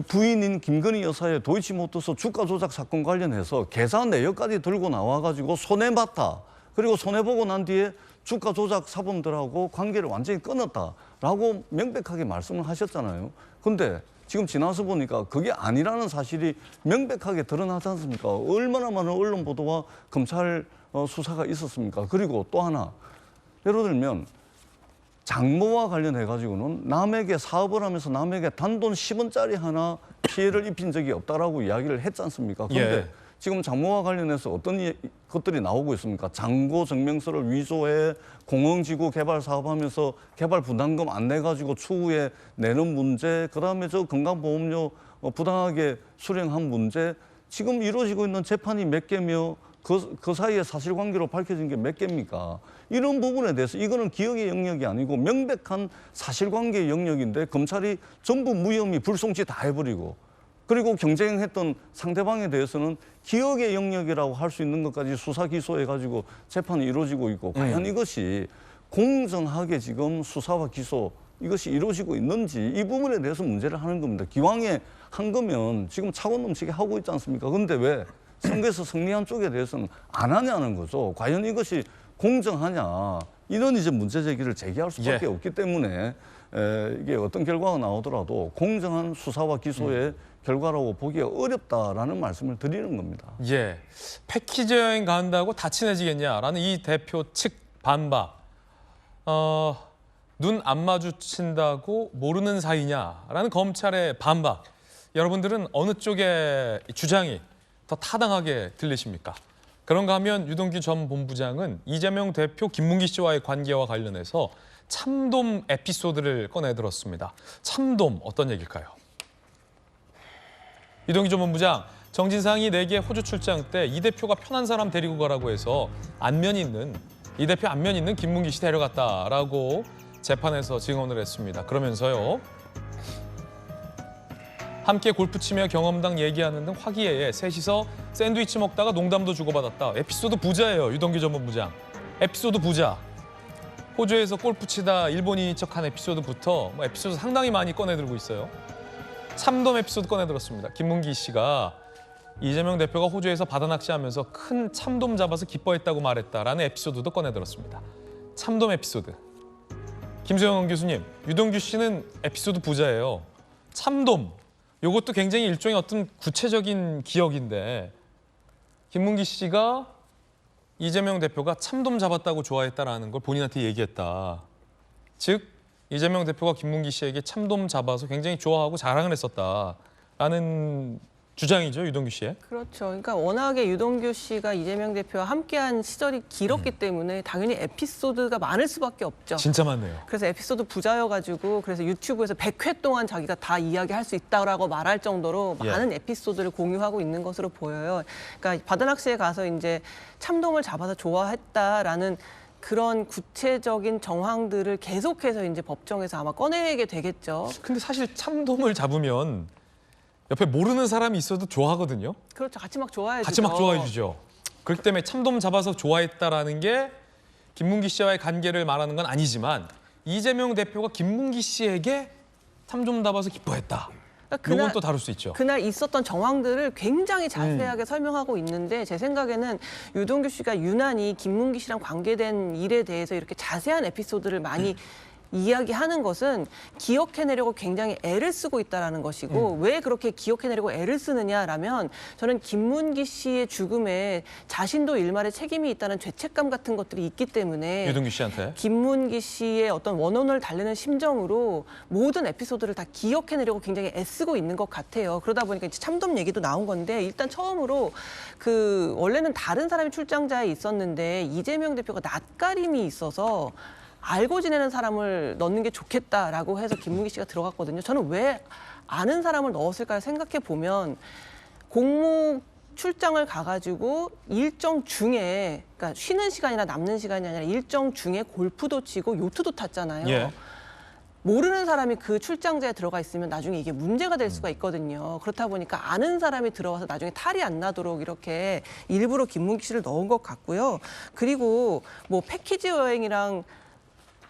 부인인 김건희 여사의 도이치모터스 주가 조작 사건 관련해서 계산 내역까지 들고 나와가지고 손해봤다. 그리고 손해보고 난 뒤에 주가 조작 사범들하고 관계를 완전히 끊었다라고 명백하게 말씀을 하셨잖아요. 근데 지금 지나서 보니까 그게 아니라는 사실이 명백하게 드러나지 않습니까? 얼마나 많은 언론 보도와 검찰 수사가 있었습니까? 그리고 또 하나, 예를 들면 장모와 관련해가지고는 남에게 사업을 하면서 남에게 단돈 10원짜리 하나 피해를 입힌 적이 없다라고 이야기를 했지 않습니까? 그런데 예. 지금 장모와 관련해서 어떤 것들이 나오고 있습니까? 잔고 증명서를 위조해 공영지구 개발 사업하면서 개발 부담금 안 내가지고 추후에 내는 문제, 그다음에 저 건강보험료 부당하게 수령한 문제, 지금 이루어지고 있는 재판이 몇 개며 그 사이에 사실관계로 밝혀진 게 몇 개입니까? 이런 부분에 대해서 이거는 기억의 영역이 아니고 명백한 사실관계의 영역인데 검찰이 전부 무혐의 불송치 다 해버리고, 그리고 경쟁했던 상대방에 대해서는 기억의 영역이라고 할 수 있는 것까지 수사 기소해가지고 재판이 이루어지고 있고, 과연 이것이 공정하게 지금 수사와 기소 이것이 이루어지고 있는지, 이 부분에 대해서 문제를 하는 겁니다. 기왕에 한 거면 지금 차고 넘치게 하고 있지 않습니까? 그런데 왜 선거에서 승리한 쪽에 대해서는 안 하냐는 거죠. 과연 이것이 공정하냐, 이런 이제 문제 제기를 제기할 수밖에 없기 때문에 이게 어떤 결과가 나오더라도 공정한 수사와 기소의 결과라고 보기가 어렵다라는 말씀을 드리는 겁니다. 예, 패키지 여행 간다고 다 친해지겠냐라는 이 대표 측 반박. 눈 안 마주친다고 모르는 사이냐라는 검찰의 반박. 여러분들은 어느 쪽의 주장이 더 타당하게 들리십니까? 그런가 하면 유동규 전 본부장은 이재명 대표 김문기 씨와의 관계와 관련해서 참돔 에피소드를 꺼내들었습니다. 참돔 어떤 얘기일까요? 유동규 전 본부장, 정진상이 내게 호주 출장 때 이 대표가 편한 사람 데리고 가라고 해서 이 대표 안면 있는 김문기 씨 데려갔다라고 재판에서 증언을 했습니다. 그러면서요, 함께 골프 치며 경험담 얘기하는 등 화기애애 셋이서 샌드위치 먹다가 농담도 주고받았다. 에피소드 부자예요, 유동규 전 본부장. 에피소드 부자. 호주에서 골프 치다 일본인인 척한 에피소드부터 에피소드 상당히 많이 꺼내들고 있어요. 참돔 에피소드 꺼내들었습니다. 김문기 씨가 이재명 대표가 호주에서 바다 낚시하면서 큰 참돔 잡아서 기뻐했다고 말했다라는 에피소드도 꺼내들었습니다. 참돔 에피소드. 김수영 교수님, 유동규 씨는 에피소드 부자예요. 참돔, 이것도 굉장히 일종의 어떤 구체적인 기억인데, 김문기 씨가 이재명 대표가 참돔 잡았다고 좋아했다라는 걸 본인한테 얘기했다. 즉, 이재명 대표가 김문기 씨에게 참돔 잡아서 굉장히 좋아하고 자랑을 했었다라는 주장이죠, 유동규 씨의. 그렇죠. 그러니까 워낙에 유동규 씨가 이재명 대표와 함께한 시절이 길었기 때문에 당연히 에피소드가 많을 수밖에 없죠. 진짜 많네요. 그래서 에피소드 부자여가지고 그래서 유튜브에서 100회 동안 자기가 다 이야기할 수 있다라고 말할 정도로 많은 에피소드를 공유하고 있는 것으로 보여요. 그러니까 바다낚시에 가서 이제 참돔을 잡아서 좋아했다라는 그런 구체적인 정황들을 계속해서 이제 법정에서 아마 꺼내게 되겠죠. 근데 사실 참돔을 잡으면 옆에 모르는 사람이 있어도 좋아하거든요. 그렇죠. 같이 막 좋아해 주죠. 같이 막 좋아해 주죠. 그렇기 때문에 참돔 잡아서 좋아했다라는 게 김문기 씨와의 관계를 말하는 건 아니지만, 이재명 대표가 김문기 씨에게 참돔 잡아서 기뻐했다. 그러니까 이건 또 다룰 수 있죠. 그날 있었던 정황들을 굉장히 자세하게 설명하고 있는데, 제 생각에는 유동규 씨가 유난히 김문기 씨랑 관계된 일에 대해서 이렇게 자세한 에피소드를 많이 이야기하는 것은 기억해내려고 굉장히 애를 쓰고 있다는 것이고, 왜 그렇게 기억해내려고 애를 쓰느냐라면, 저는 김문기 씨의 죽음에 자신도 일말의 책임이 있다는 죄책감 같은 것들이 있기 때문에 유동규 씨한테. 김문기 씨의 어떤 원혼을 달래는 심정으로 모든 에피소드를 다 기억해내려고 굉장히 애쓰고 있는 것 같아요. 그러다 보니까 이제 참돔 얘기도 나온 건데, 일단 처음으로 원래는 다른 사람이 출장자에 있었는데 이재명 대표가 낯가림이 있어서 알고 지내는 사람을 넣는 게 좋겠다라고 해서 김문기 씨가 들어갔거든요. 저는 왜 아는 사람을 넣었을까 생각해 보면, 공무 출장을 가가지고 일정 중에, 그러니까 쉬는 시간이나 남는 시간이 아니라 일정 중에 골프도 치고 요트도 탔잖아요. 예. 모르는 사람이 그 출장자에 들어가 있으면 나중에 이게 문제가 될 수가 있거든요. 그렇다 보니까 아는 사람이 들어와서 나중에 탈이 안 나도록 이렇게 일부러 김문기 씨를 넣은 것 같고요. 그리고 뭐 패키지 여행이랑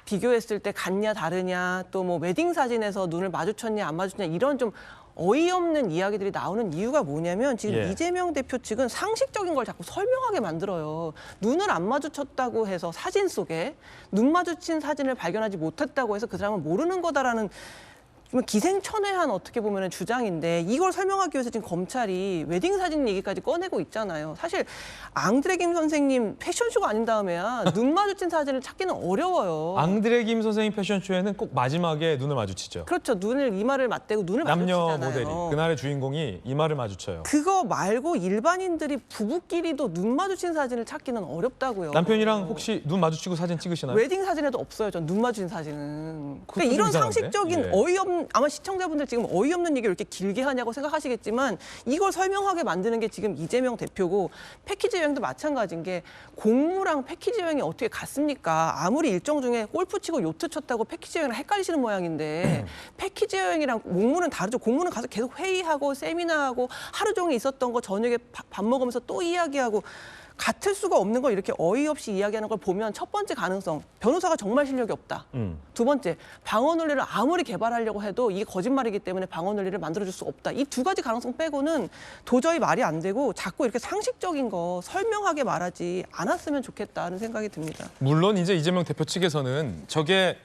비교했을 때 같냐 다르냐, 또 뭐 웨딩 사진에서 눈을 마주쳤냐 안 마주쳤냐, 이런 좀 어이없는 이야기들이 나오는 이유가 뭐냐면, 지금 이재명 대표 측은 상식적인 걸 자꾸 설명하게 만들어요. 눈을 안 마주쳤다고 해서 사진 속에 눈 마주친 사진을 발견하지 못했다고 해서 그 사람은 모르는 거다라는 좀 기생천외한 어떻게 보면 주장인데 이걸 설명하기 위해서 지금 검찰이 웨딩 사진 얘기까지 꺼내고 있잖아요. 사실 앙드레 김 선생님 패션쇼가 아닌 다음에야 눈 마주친 사진을 찾기는 어려워요. 앙드레 김 선생님 패션쇼에는 꼭 마지막에 눈을 마주치죠. 그렇죠. 눈을 이마를 맞대고 눈을 남녀 마주치잖아요. 모델이 그날의 주인공이 이마를 마주쳐요. 그거 말고 일반인들이 부부끼리도 눈 마주친 사진을 찾기는 어렵다고요. 남편이랑 혹시 눈 마주치고 사진 찍으시나요? 웨딩 사진에도 없어요. 전 눈 마주친 사진은. 그것도 그러니까 좀 이런 이상한데? 상식적인 예. 어이없는 아마 시청자분들 지금 어이없는 얘기를 이렇게 길게 하냐고 생각하시겠지만 이걸 설명하게 만드는 게 지금 이재명 대표고 패키지 여행도 마찬가지인 게 공무랑 패키지 여행이 어떻게 같습니까? 아무리 일정 중에 골프 치고 요트 쳤다고 패키지 여행을 헷갈리시는 모양인데 패키지 여행이랑 공무는 다르죠. 공무는 가서 계속 회의하고 세미나하고 하루 종일 있었던 거 저녁에 밥 먹으면서 또 이야기하고 같을 수가 없는 걸 이렇게 어이없이 이야기하는 걸 보면 첫 번째 가능성, 변호사가 정말 실력이 없다. 두 번째, 방어 논리를 아무리 개발하려고 해도 이게 거짓말이기 때문에 방어 논리를 만들어줄 수 없다. 이 두 가지 가능성 빼고는 도저히 말이 안 되고 자꾸 이렇게 상식적인 거 설명하게 말하지 않았으면 좋겠다는 생각이 듭니다. 물론 이제 이재명 대표 측에서는 저게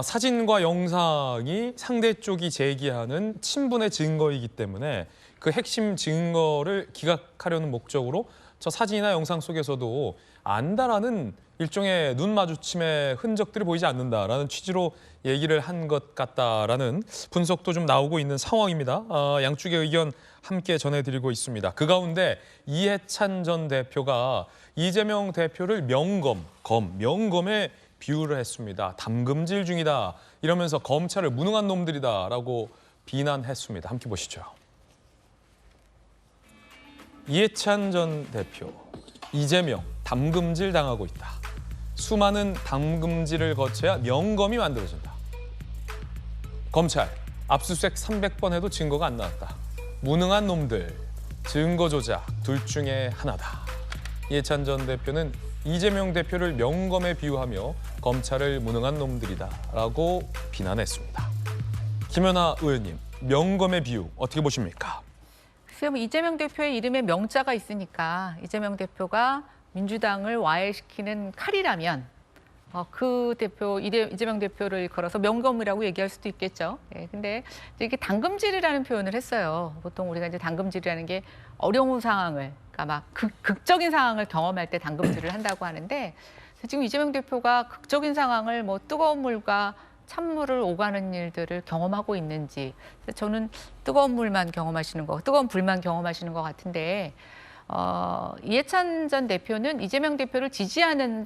사진과 영상이 상대 쪽이 제기하는 친분의 증거이기 때문에 그 핵심 증거를 기각하려는 목적으로 저 사진이나 영상 속에서도 안다라는 일종의 눈 마주침의 흔적들이 보이지 않는다라는 취지로 얘기를 한 것 같다라는 분석도 좀 나오고 있는 상황입니다. 양쪽의 의견 함께 전해드리고 있습니다. 그 가운데 이해찬 전 대표가 이재명 대표를 명검에 비유를 했습니다. 담금질 중이다 이러면서 검찰을 무능한 놈들이다라고 비난했습니다. 함께 보시죠. 이해찬 전 대표, 이재명 담금질 당하고 있다. 수많은 담금질을 거쳐야 명검이 만들어진다. 검찰, 압수수색 300번 해도 증거가 안 나왔다. 무능한 놈들, 증거 조작 둘 중에 하나다. 이해찬 전 대표는 이재명 대표를 명검에 비유하며 검찰을 무능한 놈들이다라고 비난했습니다. 김연아 의원님, 명검의 비유 어떻게 보십니까? 글쎄요, 뭐 이재명 대표의 이름에 명자가 있으니까 이재명 대표가 민주당을 와해시키는 칼이라면 그 대표 이재명 대표를 일컬어서 명검이라고 얘기할 수도 있겠죠. 예, 근데 이렇게 당금질이라는 표현을 했어요. 보통 우리가 이제 당금질이라는 게 어려운 상황을, 그러니까 막 극적인 상황을 경험할 때 당금질을 한다고 하는데 지금 이재명 대표가 극적인 상황을 뭐 뜨거운 물과 찬물을 오가는 일들을 경험하고 있는지, 저는 뜨거운 물만 경험하시는 거, 뜨거운 불만 경험하시는 것 같은데 이해찬 전 대표는 이재명 대표를 지지하는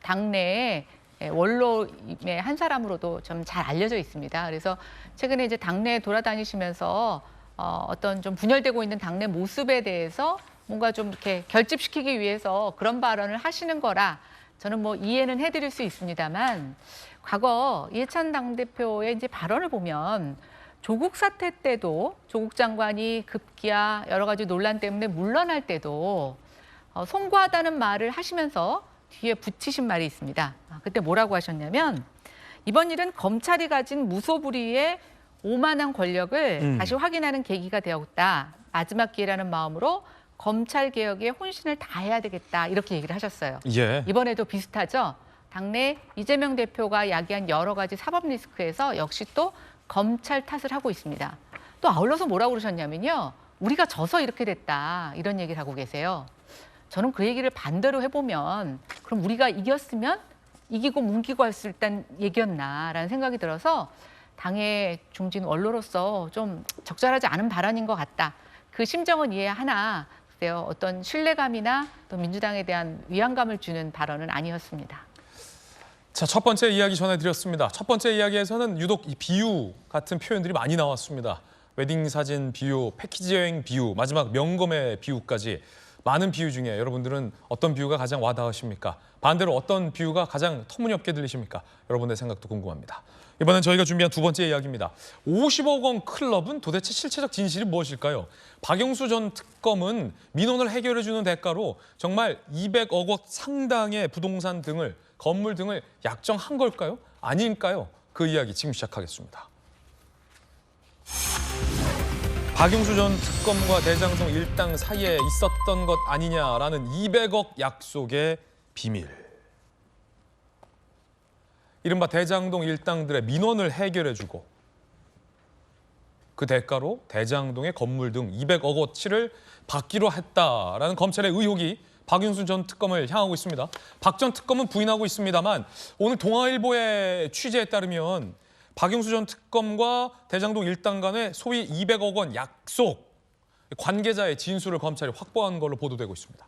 당내의 원로의 한 사람으로도 좀 잘 알려져 있습니다. 그래서 최근에 이제 당내에 돌아다니시면서 어떤 좀 분열되고 있는 당내 모습에 대해서 뭔가 좀 이렇게 결집시키기 위해서 그런 발언을 하시는 거라 저는 뭐 이해는 해드릴 수 있습니다만, 과거 이해찬 당대표의 이제 발언을 보면 조국 사태 때도 조국 장관이 급기야 여러 가지 논란 때문에 물러날 때도 송구하다는 말을 하시면서 뒤에 붙이신 말이 있습니다. 그때 뭐라고 하셨냐면, 이번 일은 검찰이 가진 무소불위의 오만한 권력을 다시 확인하는 계기가 되었다. 마지막 기회라는 마음으로 검찰 개혁에 혼신을 다해야 되겠다. 이렇게 얘기를 하셨어요. 예. 이번에도 비슷하죠. 당내 이재명 대표가 야기한 여러 가지 사법 리스크에서 역시 또 검찰 탓을 하고 있습니다. 또 아울러서 뭐라고 그러셨냐면요. 우리가 져서 이렇게 됐다. 이런 얘기를 하고 계세요. 저는 그 얘기를 반대로 해보면 그럼 우리가 이겼으면 이기고 뭉기고 할 수 있다는 얘기였나라는 생각이 들어서 당의 중진 원로로서 좀 적절하지 않은 발언인 것 같다. 그 심정은 이해하나 글쎄요. 어떤 신뢰감이나 또 민주당에 대한 위안감을 주는 발언은 아니었습니다. 자, 첫 번째 이야기 전해드렸습니다. 첫 번째 이야기에서는 유독 이 비유 같은 표현들이 많이 나왔습니다. 웨딩 사진 비유, 패키지 여행 비유, 마지막 명검의 비유까지 많은 비유 중에 여러분들은 어떤 비유가 가장 와닿으십니까? 반대로 어떤 비유가 가장 터무니없게 들리십니까? 여러분의 생각도 궁금합니다. 이번엔 저희가 준비한 두 번째 이야기입니다. 50억 원 클럽은 도대체 실체적 진실이 무엇일까요? 박영수 전 특검은 민원을 해결해주는 대가로 정말 200억 원 상당의 부동산 등을, 건물 등을 약정한 걸까요? 아닐까요? 그 이야기 지금 시작하겠습니다. 박영수 전 특검과 대장동 일당 사이에 있었던 것 아니냐라는 200억 약속의 비밀. 이른바 대장동 일당들의 민원을 해결해주고 그 대가로 대장동의 건물 등 200억 어치를 받기로 했다라는 검찰의 의혹이 박영수 전 특검을 향하고 있습니다. 박 전 특검은 부인하고 있습니다만 오늘 동아일보의 취재에 따르면 박영수 전 특검과 대장동 일당 간의 소위 200억 원 약속 관계자의 진술을 검찰이 확보한 걸로 보도되고 있습니다.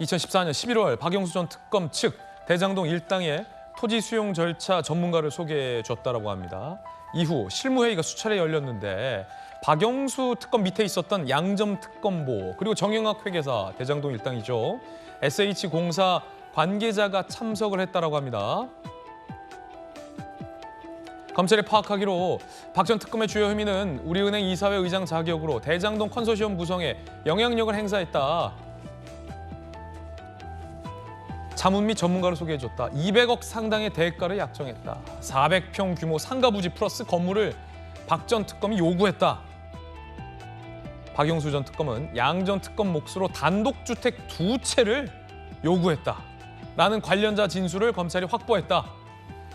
2014년 11월 박영수 전 특검 측 대장동 일당의 토지 수용 절차 전문가를 소개해 줬다라고 합니다. 이후 실무회의가 수차례 열렸는데 박영수 특검 밑에 있었던 양점 특검보 그리고 정영학 회계사 대장동 일당이죠. SH공사 관계자가 참석을 했다라고 합니다. 검찰이 파악하기로 박 전 특검의 주요 혐의는 우리은행 이사회 의장 자격으로 대장동 컨소시엄 구성에 영향력을 행사했다. 자문 및 전문가를 소개해줬다. 200억 상당의 대가를 약정했다. 400평 규모 상가 부지 플러스 건물을 박 전 특검이 요구했다. 박영수 전 특검은 양 전 특검 몫으로 단독주택 2채를 요구했다. 라는 관련자 진술을 검찰이 확보했다.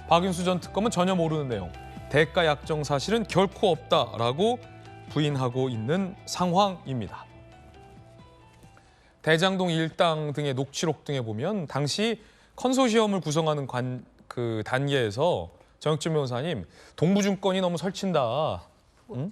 박영수 전 특검은 전혀 모르는 내용, 대가 약정 사실은 결코 없다라고 부인하고 있는 상황입니다. 대장동 일당 등의 녹취록 등에 보면 당시 컨소시엄을 구성하는 그 단계에서 정혁진 변호사님 동부증권이 너무 설친다. 응?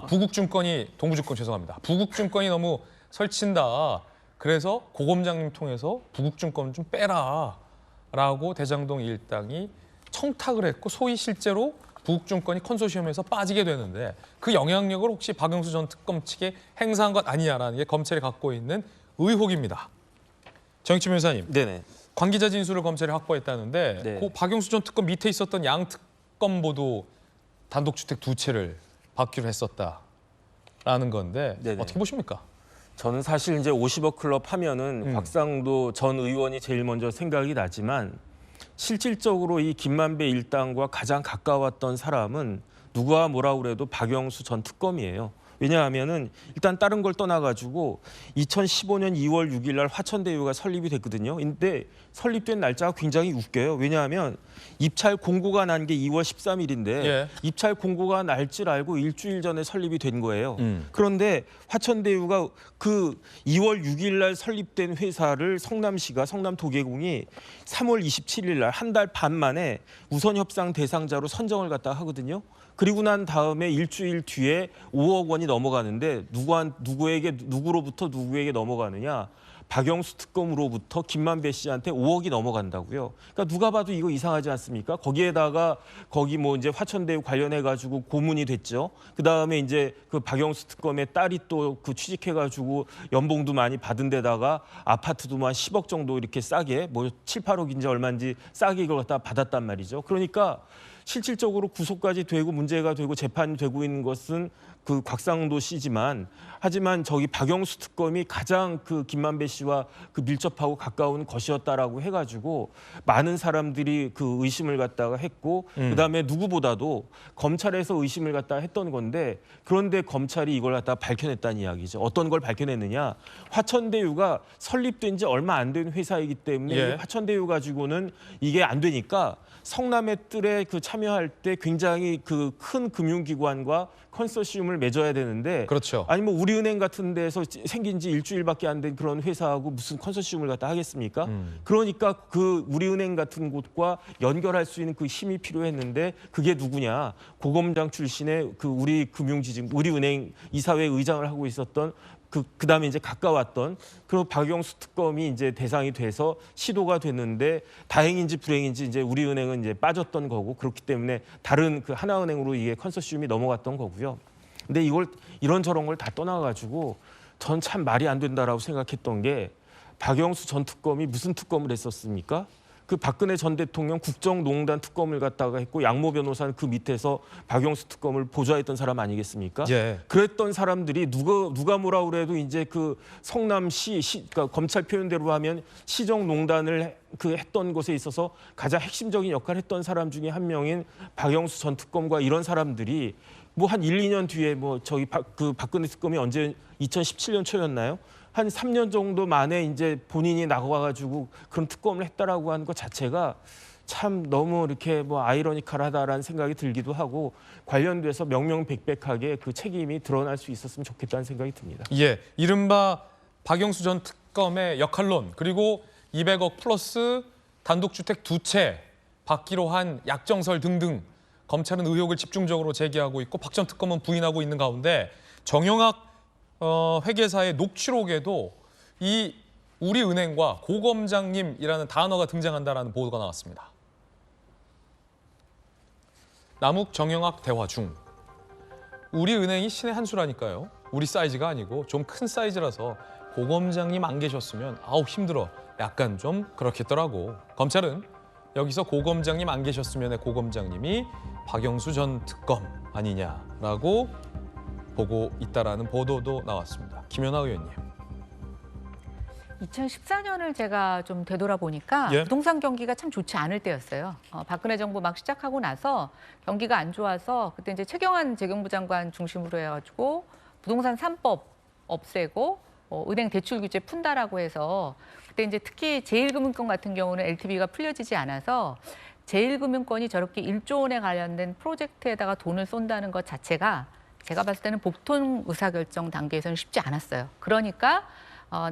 부국증권이 동부증권 죄송합니다. 부국증권이 너무 설친다. 그래서 고검장님 통해서 부국증권 좀 빼라라고 대장동 일당이 청탁을 했고 소위 실제로 부국증권이 컨소시엄에서 빠지게 되는데 그 영향력을 혹시 박영수 전 특검 측에 행사한 것 아니냐라는 게 검찰이 갖고 있는 의혹입니다. 정익진 변호사님, 네네. 관계자 진술을 검찰이 확보했다는데 네. 그 박영수 전 특검 밑에 있었던 양 특검보도 단독주택 2채를 받기로 했었다라는 건데 네네. 어떻게 보십니까? 저는 사실 이제 50억 클럽 하면은 곽상도 전 의원이 제일 먼저 생각이 나지만 실질적으로 이 김만배 일당과 가장 가까웠던 사람은 누가 뭐라 그래도 박영수 전 특검이에요. 왜냐하면은 일단 다른 걸 떠나가지고 2015년 2월 6일 날 화천대유가 설립이 됐거든요. 근데 설립된 날짜가 굉장히 웃겨요. 왜냐하면 입찰 공고가 난 게 2월 13일인데 예. 입찰 공고가 날 줄 알고 일주일 전에 설립이 된 거예요. 그런데 화천대유가 그 2월 6일 날 설립된 회사를 성남시가 성남도계공이 3월 27일 날 한 달 반 만에 우선 협상 대상자로 선정을 갖다 하거든요. 그리고 난 다음에 일주일 뒤에 5억 원이 넘어가는데 누구로부터 누구에게 넘어가느냐? 박영수 특검으로부터 김만배 씨한테 5억이 넘어간다고요. 그러니까 누가 봐도 이거 이상하지 않습니까? 거기에다가 거기 뭐 이제 화천대유 관련해 가지고 고문이 됐죠. 그다음에 이제 그 박영수 특검의 딸이 또 그 취직해 가지고 연봉도 많이 받은 데다가 아파트도 한 10억 정도 이렇게 싸게 뭐 7, 8억인지 얼마인지 싸게 이걸 갖다 받았단 말이죠. 그러니까 실질적으로 구속까지 되고 문제가 되고 재판이 되고 있는 것은 그 곽상도 씨지만 하지만 저기 박영수 특검이 가장 그 김만배 씨와 그 밀접하고 가까운 것이었다라고 해가지고 많은 사람들이 그 의심을 갖다가 했고 그다음에 누구보다도 검찰에서 의심을 갖다가 했던 건데 그런데 검찰이 이걸 갖다가 밝혀냈다는 이야기죠. 어떤 걸 밝혀냈느냐? 화천대유가 설립된 지 얼마 안 된 회사이기 때문에 예. 화천대유 가지고는 이게 안 되니까 성남의 뜰에 그 참여할 때 굉장히 그 큰 금융기관과 컨소시엄을 맺어야 되는데 그렇죠. 아니 뭐 우리은행 같은 데서 생긴 지 일주일밖에 안 된 그런 회사하고 무슨 컨소시엄을 갖다 하겠습니까? 그러니까 그 우리은행 같은 곳과 연결할 수 있는 그 힘이 필요했는데 그게 누구냐? 고검장 출신의 그 우리 금융지증 우리은행 이사회 의장을 하고 있었던 그다음에 이제 가까웠던 그리고 박영수 특검이 이제 대상이 돼서 시도가 됐는데 다행인지 불행인지 이제 우리은행은 이제 빠졌던 거고 그렇기 때문에 다른 그 하나은행으로 이게 컨소시엄이 넘어갔던 거고요. 근데 이걸 이런저런 걸 다 떠나가지고 전 참 말이 안 된다라고 생각했던 게 박영수 전 특검이 무슨 특검을 했었습니까? 그 박근혜 전 대통령 국정농단 특검을 갖다가 했고 양모 변호사는 그 밑에서 박영수 특검을 보좌했던 사람 아니겠습니까? 예. 그랬던 사람들이 누가 뭐라 그래도 이제 그 성남시 그러니까 검찰 표현대로 하면 시정농단을 그 했던 것에 있어서 가장 핵심적인 역할을 했던 사람 중에 한 명인 박영수 전 특검과 이런 사람들이 뭐 한 1, 2년 뒤에 뭐 저기 그 박근혜 특검이 언제 2017년 초였나요? 한 3년 정도 만에 이제 본인이 나와가지고 그런 특검을 했다라고 하는 것 자체가 참 너무 이렇게 뭐 아이러니컬하다라는 생각이 들기도 하고 관련돼서 명명백백하게 그 책임이 드러날 수 있었으면 좋겠다는 생각이 듭니다. 예, 이른바 박영수 전 특검의 역할론 그리고 200억 플러스 단독주택 2채 받기로 한 약정설 등등 검찰은 의혹을 집중적으로 제기하고 있고 박 전 특검은 부인하고 있는 가운데 정영학 회계사의 녹취록에도 이 우리은행과 고검장님이라는 단어가 등장한다라는 보도가 나왔습니다. 남욱 정영학 대화 중 우리은행이 신의 한 수라니까요. 우리 사이즈가 아니고 좀 큰 사이즈라서 고검장님 안 계셨으면 아우 힘들어. 약간 좀 그렇겠더라고. 검찰은 여기서 고검장님 안 계셨으면의 고검장님이 박영수 전 특검 아니냐라고 보고 있다라는 보도도 나왔습니다. 김연아 의원님. 2014년을 제가 좀 되돌아보니까 예. 부동산 경기가 참 좋지 않을 때였어요. 박근혜 정부 막 시작하고 나서 경기가 안 좋아서 그때 이제 최경환 재경부 장관 중심으로 해가지고 부동산 3법 없애고 은행 대출 규제 푼다라고 해서 그때 이제 특히 제1금융권 같은 경우는 LTV가 풀려지지 않아서 제1금융권이 저렇게 1조 원에 관련된 프로젝트에다가 돈을 쏜다는 것 자체가 제가 봤을 때는 복통 의사결정 단계에서는 쉽지 않았어요. 그러니까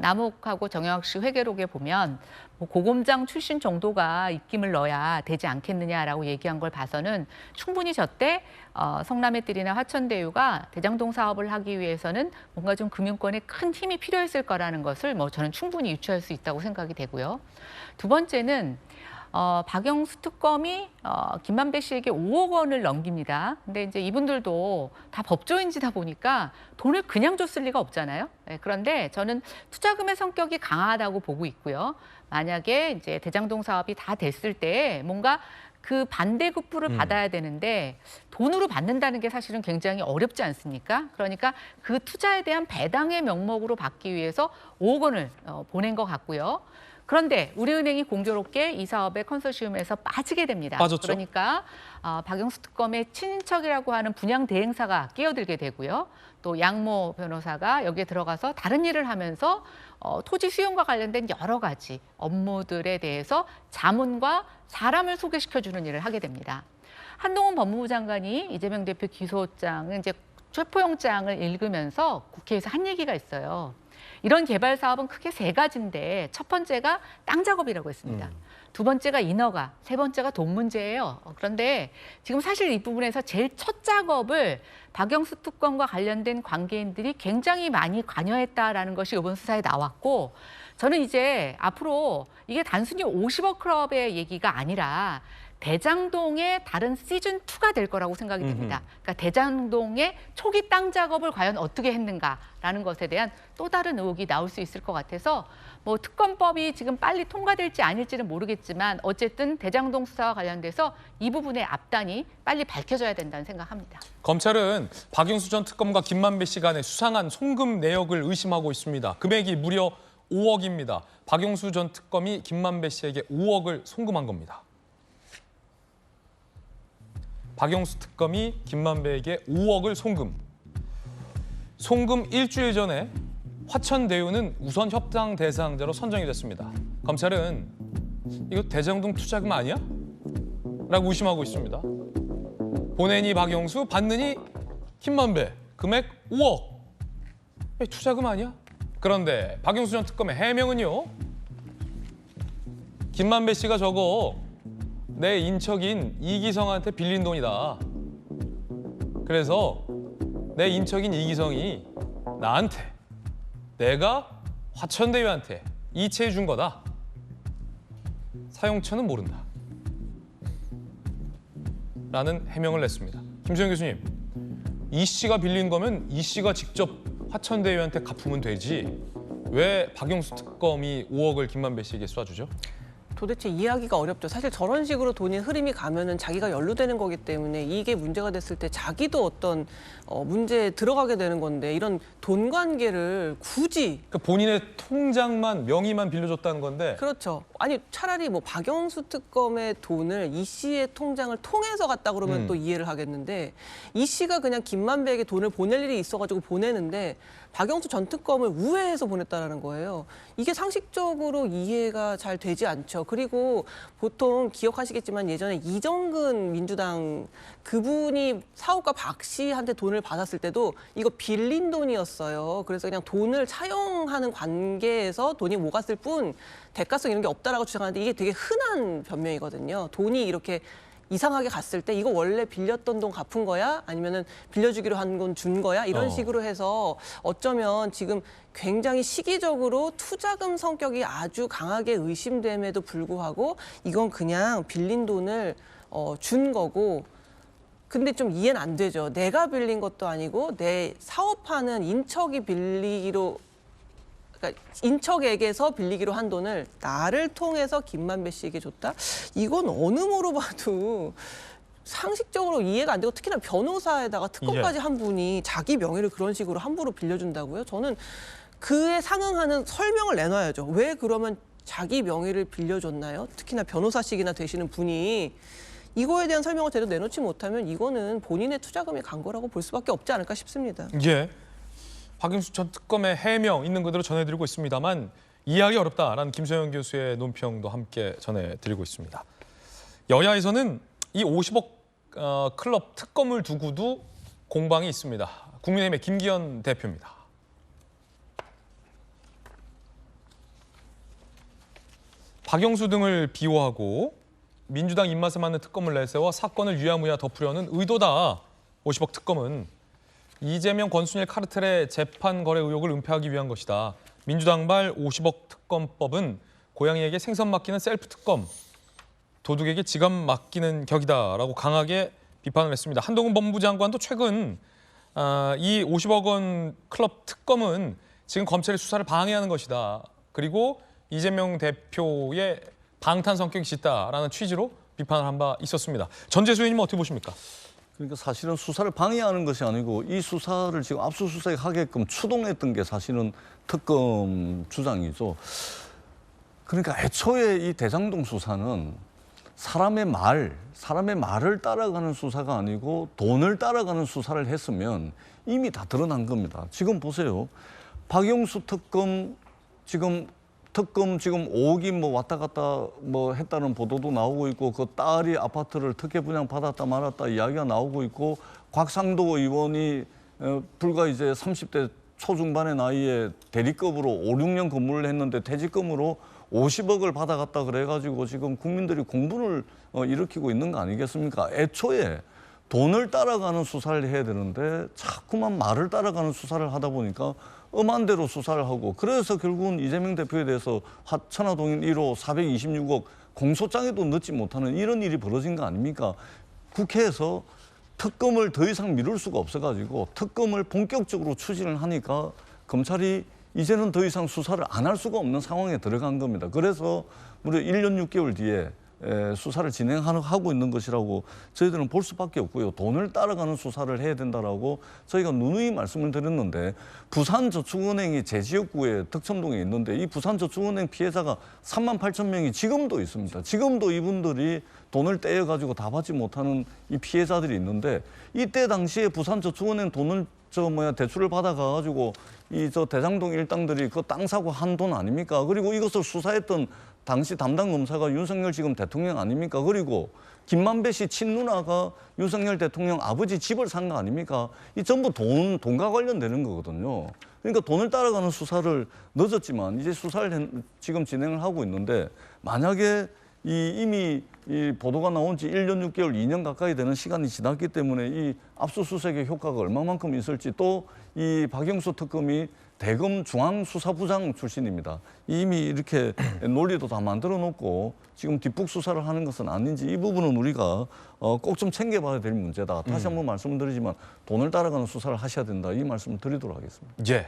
남욱하고 정영학 씨 회계록에 보면 뭐 고검장 출신 정도가 입김을 넣어야 되지 않겠느냐라고 얘기한 걸 봐서는 충분히 저때 성남의 뜰이나 화천대유가 대장동 사업을 하기 위해서는 뭔가 좀 금융권에 큰 힘이 필요했을 거라는 것을 뭐 저는 충분히 유추할 수 있다고 생각이 되고요. 두 번째는 박영수 특검이 김만배 씨에게 5억 원을 넘깁니다. 근데 이제 이분들도 다 법조인지다 보니까 돈을 그냥 줬을 리가 없잖아요. 네, 그런데 저는 투자금의 성격이 강하다고 보고 있고요. 만약에 이제 대장동 사업이 다 됐을 때 뭔가 그 반대급부를 받아야 되는데 돈으로 받는다는 게 사실은 굉장히 어렵지 않습니까? 그러니까 그 투자에 대한 배당의 명목으로 받기 위해서 5억 원을 보낸 것 같고요. 그런데 우리은행이 공교롭게 이 사업의 컨소시엄에서 빠지게 됩니다. 빠졌죠. 그러니까 박영수 특검의 친인척이라고 하는 분양 대행사가 끼어들게 되고요. 또 양모 변호사가 여기에 들어가서 다른 일을 하면서 토지 수용과 관련된 여러 가지 업무들에 대해서 자문과 사람을 소개시켜주는 일을 하게 됩니다. 한동훈 법무부 장관이 이재명 대표 기소장을 이제 체포영장을 읽으면서 국회에서 한 얘기가 있어요. 이런 개발 사업은 크게 세 가지인데 첫 번째가 땅 작업이라고 했습니다. 두 번째가 인허가, 세 번째가 돈 문제예요. 그런데 지금 사실 이 부분에서 제일 첫 작업을 박영수 특검과 관련된 관계인들이 굉장히 많이 관여했다라는 것이 이번 수사에 나왔고 저는 이제 앞으로 이게 단순히 50억 클럽의 얘기가 아니라 대장동의 다른 시즌2가 될 거라고 생각이 됩니다. 그러니까 대장동의 초기 땅 작업을 과연 어떻게 했는가라는 것에 대한 또 다른 의혹이 나올 수 있을 것 같아서 뭐 특검법이 지금 빨리 통과될지 아닐지는 모르겠지만 어쨌든 대장동 수사와 관련돼서 이 부분의 앞단이 빨리 밝혀져야 된다는 생각합니다. 검찰은 박영수 전 특검과 김만배 씨 간의 수상한 송금 내역을 의심하고 있습니다. 금액이 무려 5억입니다. 박영수 전 특검이 김만배 씨에게 5억을 송금한 겁니다. 박영수 특검이 김만배에게 5억을 송금. 송금 일주일 전에 화천대유는 우선 협상 대상자로 선정이 됐습니다. 검찰은 이거 대장동 투자금 아니야? 라고 의심하고 있습니다. 보내니 박영수, 받느니 김만배. 금액 5억. 투자금 아니야? 그런데 박영수 전 특검의 해명은요. 김만배 씨가 저거 내 인척인 이기성한테 빌린 돈이다. 그래서 내 인척인 이기성이 나한테, 내가 화천대유한테 이체해 준 거다. 사용처는 모른다. 라는 해명을 냈습니다. 김수영 교수님, 이 씨가 빌린 거면 이 씨가 직접 화천대유한테 갚으면 되지. 왜 박영수 특검이 5억을 김만배 씨에게 쏴주죠? 도대체 이해하기가 어렵죠. 사실 저런 식으로 돈이 흐름이 가면은 자기가 연루되는 거기 때문에 이게 문제가 됐을 때 자기도 어떤 문제에 들어가게 되는 건데 이런 돈 관계를 굳이 그러니까 본인의 통장만 명의만 빌려줬다는 건데 그렇죠. 아니 차라리 뭐 박영수 특검의 돈을 이 씨의 통장을 통해서 갔다 그러면 또 이해를 하겠는데 이 씨가 그냥 김만배에게 돈을 보낼 일이 있어가지고 보내는데 박영수 전 특검을 우회해서 보냈다라는 거예요. 이게 상식적으로 이해가 잘 되지 않죠. 그리고 보통 기억하시겠지만 예전에 이정근 민주당 그분이 사업가 박 씨한테 돈을 받았을 때도 이거 빌린 돈이었어요. 그래서 그냥 돈을 차용하는 관계에서 돈이 오갔을 뿐 대가성 이런 게 없다라고 주장하는데 이게 되게 흔한 변명이거든요. 돈이 이렇게 이상하게 갔을 때 이거 원래 빌렸던 돈 갚은 거야? 아니면은 빌려주기로 한 건 준 거야? 이런 식으로 해서 어쩌면 지금 굉장히 시기적으로 투자금 성격이 아주 강하게 의심됨에도 불구하고 이건 그냥 빌린 돈을 준 거고 근데 좀 이해는 안 되죠. 내가 빌린 것도 아니고 내 사업하는 인척이 빌리기로 그러니까 인척에게서 빌리기로 한 돈을 나를 통해서 김만배 씨에게 줬다? 이건 어느 모로 봐도 상식적으로 이해가 안 되고 특히나 변호사에다가 특검까지 한 분이 자기 명의를 그런 식으로 함부로 빌려준다고요? 저는 그에 상응하는 설명을 내놔야죠. 왜 그러면 자기 명의를 빌려줬나요? 특히나 변호사식이나 되시는 분이 이거에 대한 설명을 제대로 내놓지 못하면 이거는 본인의 투자금이 간 거라고 볼 수밖에 없지 않을까 싶습니다. 예. 박영수 전 특검의 해명 있는 그대로 전해드리고 있습니다만 이해하기 어렵다라는 김소영 교수의 논평도 함께 전해드리고 있습니다. 여야에서는 이 50억 클럽 특검을 두고도 공방이 있습니다. 국민의힘의 김기현 대표입니다. 박영수 등을 비호하고 민주당 입맛에 맞는 특검을 내세워 사건을 유야무야 덮으려는 의도다. 50억 특검은 이재명 권순일 카르텔의 재판 거래 의혹을 은폐하기 위한 것이다. 민주당발 50억 특검법은 고양이에게 생선 맡기는 셀프 특검, 도둑에게 지갑 맡기는 격이다라고 강하게 비판을 했습니다. 한동훈 법무부 장관도 최근 이 50억 원 클럽 특검은 지금 검찰의 수사를 방해하는 것이다. 그리고 이재명 대표의 방탄 성격이 짙다라는 취지로 비판을 한 바 있었습니다. 전재수 의원님은 어떻게 보십니까? 그러니까 사실은 수사를 방해하는 것이 아니고 이 수사를 지금 압수수색하게끔 추동했던 게 사실은 특검 주장이죠. 그러니까 애초에 이 대장동 수사는 사람의 말을 따라가는 수사가 아니고 돈을 따라가는 수사를 했으면 이미 다 드러난 겁니다. 지금 보세요. 박영수 특검 지금 5억이 뭐 왔다 갔다 뭐 했다는 보도도 나오고 있고 그 딸이 아파트를 특혜 분양 받았다 말았다 이야기가 나오고 있고 곽상도 의원이 불과 이제 30대 초중반의 나이에 대리급으로 5, 6년 근무를 했는데 퇴직금으로 50억을 받아갔다 그래가지고 지금 국민들이 공분을 일으키고 있는 거 아니겠습니까? 애초에 돈을 따라가는 수사를 해야 되는데 자꾸만 말을 따라가는 수사를 하다 보니까 엄한 대로 수사를 하고 그래서 결국은 이재명 대표에 대해서 천화동인 1호 426억 공소장에도 넣지 못하는 이런 일이 벌어진 거 아닙니까? 국회에서 특검을 더 이상 미룰 수가 없어가지고 특검을 본격적으로 추진을 하니까 검찰이 이제는 더 이상 수사를 안 할 수가 없는 상황에 들어간 겁니다. 그래서 무려 1년 6개월 뒤에 수사를 진행하고 있는 것이라고 저희들은 볼 수밖에 없고요. 돈을 따라가는 수사를 해야 된다라고 저희가 누누이 말씀을 드렸는데 부산저축은행이 제 지역구에 덕천동에 있는데 이 부산저축은행 피해자가 3만 8천 명이 지금도 있습니다. 지금도 이분들이 돈을 떼어가지고 다 받지 못하는 이 피해자들이 있는데 이때 당시에 부산저축은행 돈을 대출을 받아가가지고 이 대장동 일당들이 그 땅 사고 한 돈 아닙니까? 그리고 이것을 수사했던 당시 담당 검사가 윤석열 지금 대통령 아닙니까? 그리고 김만배 씨 친누나가 윤석열 대통령 아버지 집을 산 거 아닙니까? 이 전부 돈과 관련되는 거거든요. 그러니까 돈을 따라가는 수사를 늦었지만 이제 수사를 지금 진행을 하고 있는데 만약에 이미 이 보도가 나온 지 1년 6개월, 2년 가까이 되는 시간이 지났기 때문에 이 압수수색의 효과가 얼마만큼 있을지 또 이 박영수 특검이 대검 중앙수사부장 출신입니다. 이미 이렇게 논리도 다 만들어 놓고 지금 뒷북 수사를 하는 것은 아닌지 이 부분은 우리가 꼭 좀 챙겨봐야 될 문제다. 다시 한번 말씀을 드리지만 돈을 따라가는 수사를 하셔야 된다. 이 말씀을 드리도록 하겠습니다. 예.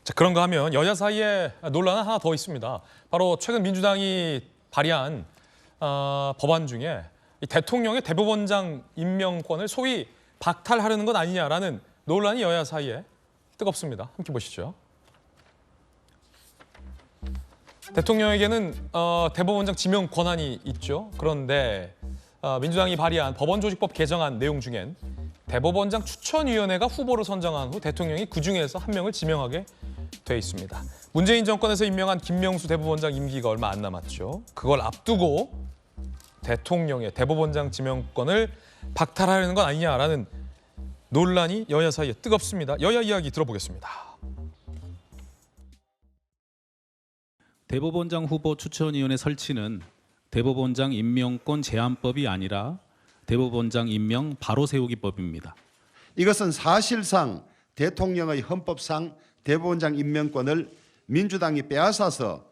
자, 그런가 하면 여야 사이에 논란은 하나 더 있습니다. 바로 최근 민주당이 발의한 법안 중에 이 대통령의 대법원장 임명권을 소위 박탈하려는 건 아니냐라는 논란이 여야 사이에 뜨겁습니다. 함께 보시죠. 대통령에게는 대법원장 지명 권한이 있죠. 그런데 민주당이 발의한 법원조직법 개정안 내용 중엔 대법원장 추천위원회가 후보를 선정한 후 대통령이 그중에서 한 명을 지명하게 돼 있습니다. 문재인 정권에서 임명한 김명수 대법원장 임기가 얼마 안 남았죠. 그걸 앞두고 대통령의 대법원장 지명권을 박탈하려는 건 아니냐라는 논란이 여야 사이에 뜨겁습니다. 여야 이야기 들어보겠습니다. 대법원장 후보 추천위원회 설치는 대법원장 임명권 제한법이 아니라 대법원장 임명 바로 세우기법입니다. 이것은 사실상 대통령의 헌법상 대법원장 임명권을 민주당이 빼앗아서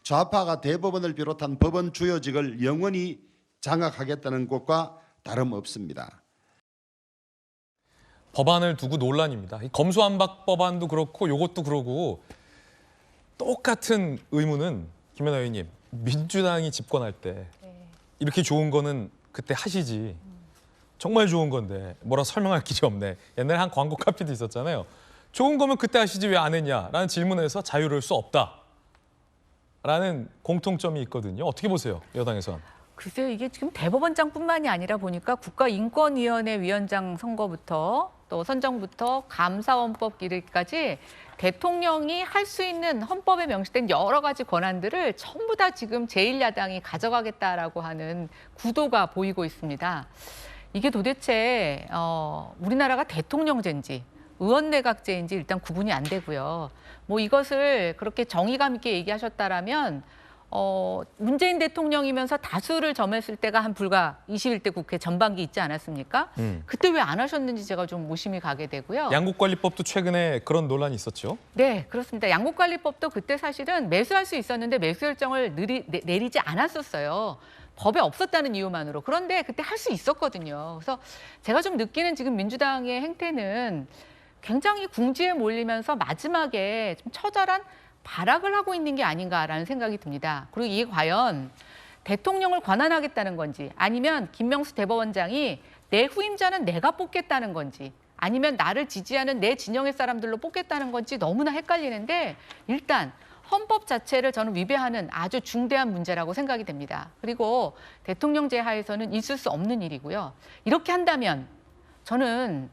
좌파가 대법원을 비롯한 법원 주요직을 영원히 장악하겠다는 것과 다름없습니다. 법안을 두고 논란입니다. 이 검수완박 법안도 그렇고 이것도 그러고 똑같은 의문은 김연아 의원님, 민주당이 집권할 때 이렇게 좋은 거는 그때 하시지. 정말 좋은 건데 뭐라 설명할 길이 없네. 옛날에 한 광고 카피도 있었잖아요. 좋은 거면 그때 하시지 왜 안 했냐라는 질문에서 자유로울 수 없다라는 공통점이 있거든요. 어떻게 보세요, 여당에선? 글쎄요, 이게 지금 대법원장뿐만이 아니라 보니까 국가인권위원회 위원장 선거부터 또 선정부터 감사원법까지 대통령이 할 수 있는 헌법에 명시된 여러 가지 권한들을 전부 다 지금 제1야당이 가져가겠다라고 하는 구도가 보이고 있습니다. 이게 도대체 우리나라가 대통령제인지 의원내각제인지 일단 구분이 안 되고요. 뭐 이것을 그렇게 정의감 있게 얘기하셨다라면 문재인 대통령이면서 다수를 점했을 때가 한 불과 21대 국회 전반기 있지 않았습니까? 그때 왜 안 하셨는지 제가 좀 의심이 가게 되고요. 양국관리법도 최근에 그런 논란이 있었죠? 네, 그렇습니다. 양국관리법도 그때 사실은 매수할 수 있었는데 매수 결정을 내리지 않았었어요. 법에 없었다는 이유만으로. 그런데 그때 할 수 있었거든요. 그래서 제가 좀 느끼는 지금 민주당의 행태는 굉장히 궁지에 몰리면서 마지막에 좀 처절한 발악을 하고 있는 게 아닌가라는 생각이 듭니다. 그리고 이게 과연 대통령을 권한하겠다는 건지 아니면 김명수 대법원장이 내 후임자는 내가 뽑겠다는 건지 아니면 나를 지지하는 내 진영의 사람들로 뽑겠다는 건지 너무나 헷갈리는데 일단 헌법 자체를 저는 위배하는 아주 중대한 문제라고 생각이 됩니다. 그리고 대통령제 하에서는 있을 수 없는 일이고요. 이렇게 한다면 저는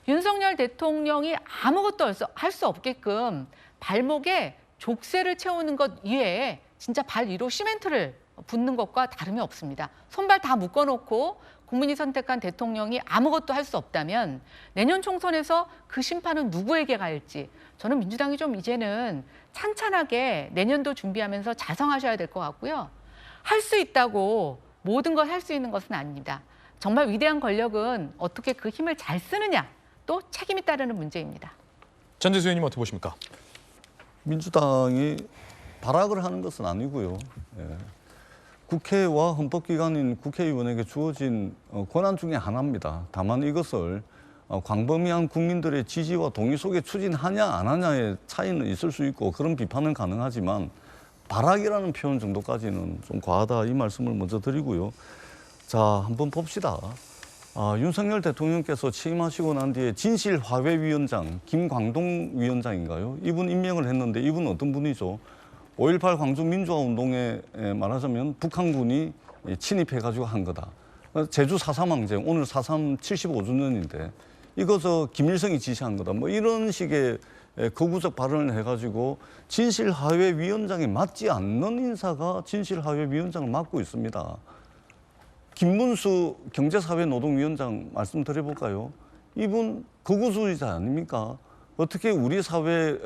윤석열 대통령이 아무것도 할 수 없게끔 발목에 족쇄를 채우는 것 이외에 진짜 발 위로 시멘트를 붓는 것과 다름이 없습니다. 손발 다 묶어놓고 국민이 선택한 대통령이 아무것도 할 수 없다면 내년 총선에서 그 심판은 누구에게 갈지 저는 민주당이 좀 이제는 찬찬하게 내년도 준비하면서 자성하셔야 될 것 같고요. 할 수 있다고 모든 걸 할 수 있는 것은 아닙니다. 정말 위대한 권력은 어떻게 그 힘을 잘 쓰느냐 또 책임이 따르는 문제입니다. 전재수 의원님 어떻게 보십니까? 민주당이 발악을 하는 것은 아니고요. 국회와 헌법기관인 국회의원에게 주어진 권한 중에 하나입니다. 다만 이것을 광범위한 국민들의 지지와 동의 속에 추진하냐 안 하냐의 차이는 있을 수 있고 그런 비판은 가능하지만 발악이라는 표현 정도까지는 좀 과하다 이 말씀을 먼저 드리고요. 자, 한번 봅시다. 윤석열 대통령께서 취임하시고 난 뒤에 진실화훼위원장 김광동 위원장인가요? 이분 임명을 했는데 이분은 어떤 분이죠? 5.18 광주 민주화운동에 말하자면 북한군이 침입해가지고 한 거다. 제주 4.3 항쟁, 오늘 4.3 75주년인데 이것을 김일성이 지시한 거다. 뭐 이런 식의 거구적 발언을 해가지고 진실화훼위원장에 맞지 않는 인사가 진실화훼위원장을 맡고 있습니다. 김문수 경제사회노동위원장 말씀드려볼까요? 이분 거구주의자 아닙니까? 어떻게 우리 사회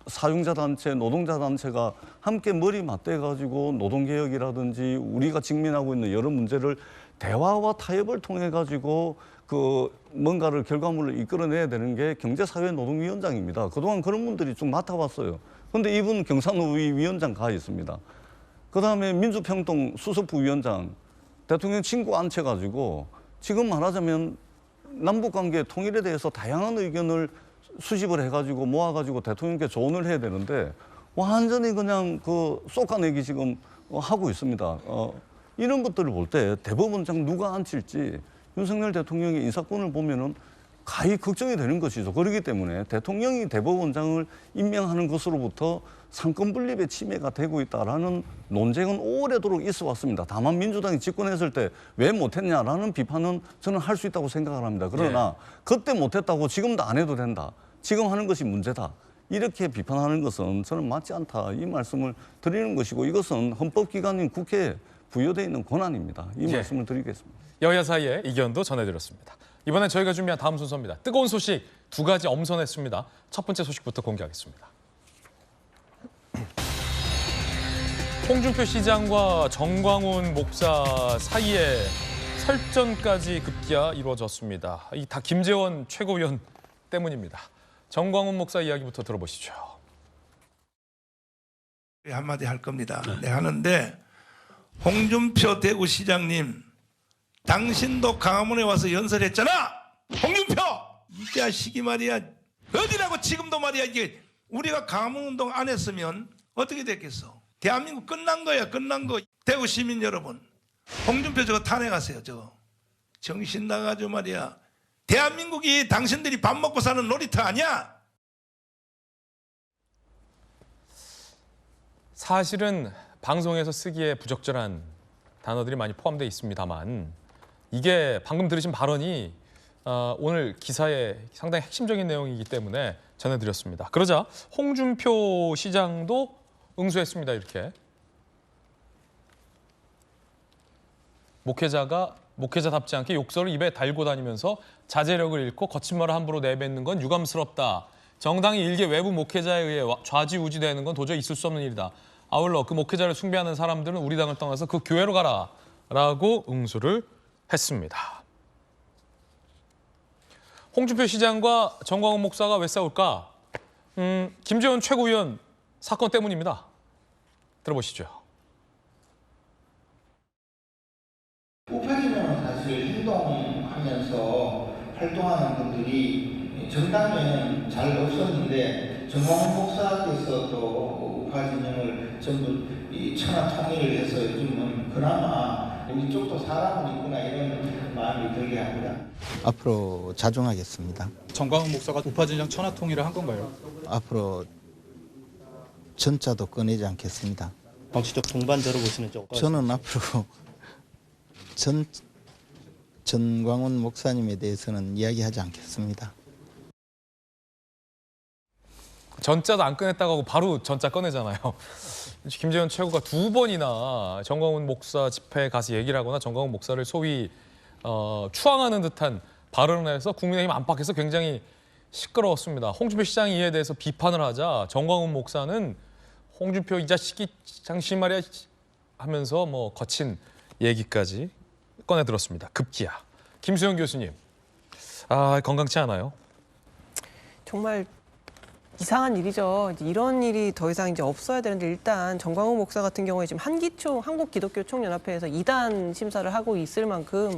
사용자단체, 노동자단체가 함께 머리 맞대가지고 노동개혁이라든지 우리가 직면하고 있는 여러 문제를 대화와 타협을 통해가지고 그 뭔가를 결과물을 이끌어내야 되는 게 경제사회노동위원장입니다. 그동안 그런 분들이 좀 맡아왔어요. 그런데 이분 경산노위 위원장 가 있습니다. 그다음에 민주평통 수석부위원장 대통령 친구 앉혀가지고 지금 말하자면 남북관계 통일에 대해서 다양한 의견을 수집을 해가지고 모아가지고 대통령께 조언을 해야 되는데 완전히 그냥 그 쏟아내기 지금 하고 있습니다. 이런 것들을 볼 때 대법원장 누가 앉힐지 윤석열 대통령의 인사권을 보면은 가히 걱정이 되는 것이죠. 그렇기 때문에 대통령이 대법원장을 임명하는 것으로부터 상권 분립의 침해가 되고 있다라는 논쟁은 오래도록 있어 왔습니다. 다만 민주당이 집권했을 때 왜 못했냐라는 비판은 저는 할 수 있다고 생각을 합니다. 그러나 그때 못했다고 지금도 안 해도 된다. 지금 하는 것이 문제다. 이렇게 비판하는 것은 저는 맞지 않다. 이 말씀을 드리는 것이고 이것은 헌법기관인 국회에 부여되어 있는 권한입니다. 이 말씀을 드리겠습니다. 여야 사이의 이견도 전해드렸습니다. 이번엔 저희가 준비한 다음 순서입니다. 뜨거운 소식 두 가지 엄선했습니다. 첫 번째 소식부터 공개하겠습니다. 홍준표 시장과 정광훈 목사 사이에 설전까지 급기야 이루어졌습니다. 이 다 김재원 최고위원 때문입니다. 정광훈 목사 이야기부터 들어보시죠. 한마디 할 겁니다. 네, 하는데 홍준표 대구시장님 당신도 강화문에 와서 연설했잖아. 홍준표 이 자식이 말이야 어디라고 지금도 말이야 이게 우리가 강화문 운동 안 했으면 어떻게 됐겠어. 대한민국 끝난 거야. 끝난 거. 대구 시민 여러분 홍준표 저거 탄핵하세요. 저거 정신 나가지고 말이야 대한민국이 당신들이 밥 먹고 사는 놀이터 아니야. 사실은 방송에서 쓰기에 부적절한 단어들이 많이 포함되어 있습니다만 이게 방금 들으신 발언이 오늘 기사의 상당히 핵심적인 내용이기 때문에 전해드렸습니다. 그러자 홍준표 시장도 응수했습니다. 이렇게. 목회자가 목회자답지 않게 욕설을 입에 달고 다니면서 자제력을 잃고 거친 말을 함부로 내뱉는 건 유감스럽다. 정당이 일개 외부 목회자에 의해 좌지우지되는 건 도저히 있을 수 없는 일이다. 아울러 그 목회자를 숭배하는 사람들은 우리 당을 떠나서 그 교회로 가라. 라고 응수를 했습니다. 홍준표 시장과 정광훈 목사가 왜 싸울까? 김재원 최고위원 사건 때문입니다. 들어보시죠. 우파지는 사실 행동하면서 활동하는 분들이 정당은 잘 없었는데 정광훈 목사께서 또 우파진영을 전부 천하 통일을 해서 요즘은 그나마 우리 쪽도 사람은 있구나 이런 마음이 들게 합니다. 앞으로 자중하겠습니다. 정광훈 목사가 우파진영 천하 통일을 한 건가요? 앞으로 전자도 꺼내지 않겠습니다. 정치적 동반자로 보시는 쪽? 저는 앞으로 전광훈 목사님에 대해서는 이야기하지 않겠습니다. 전자도 안 꺼냈다고 하고 바로 전자 꺼내잖아요. 김재원 최고가 두 번이나 정광훈 목사 집회에 가서 얘기를 하거나 정광훈 목사를 소위 추앙하는 듯한 발언을 해서 국민의힘 안팎에서 굉장히 시끄러웠습니다. 홍준표 시장이 이에 대해서 비판을 하자 정광훈 목사는 홍준표 이 자식이 당신 말이야 하면서 뭐 거친 얘기까지 꺼내들었습니다. 급기야. 김수영 교수님, 건강치 않아요? 정말 이상한 일이죠. 이런 일이 더 이상 이제 없어야 되는데 일단 정광훈 목사 같은 경우에 지금 한국기독교총연합회에서 2단 심사를 하고 있을 만큼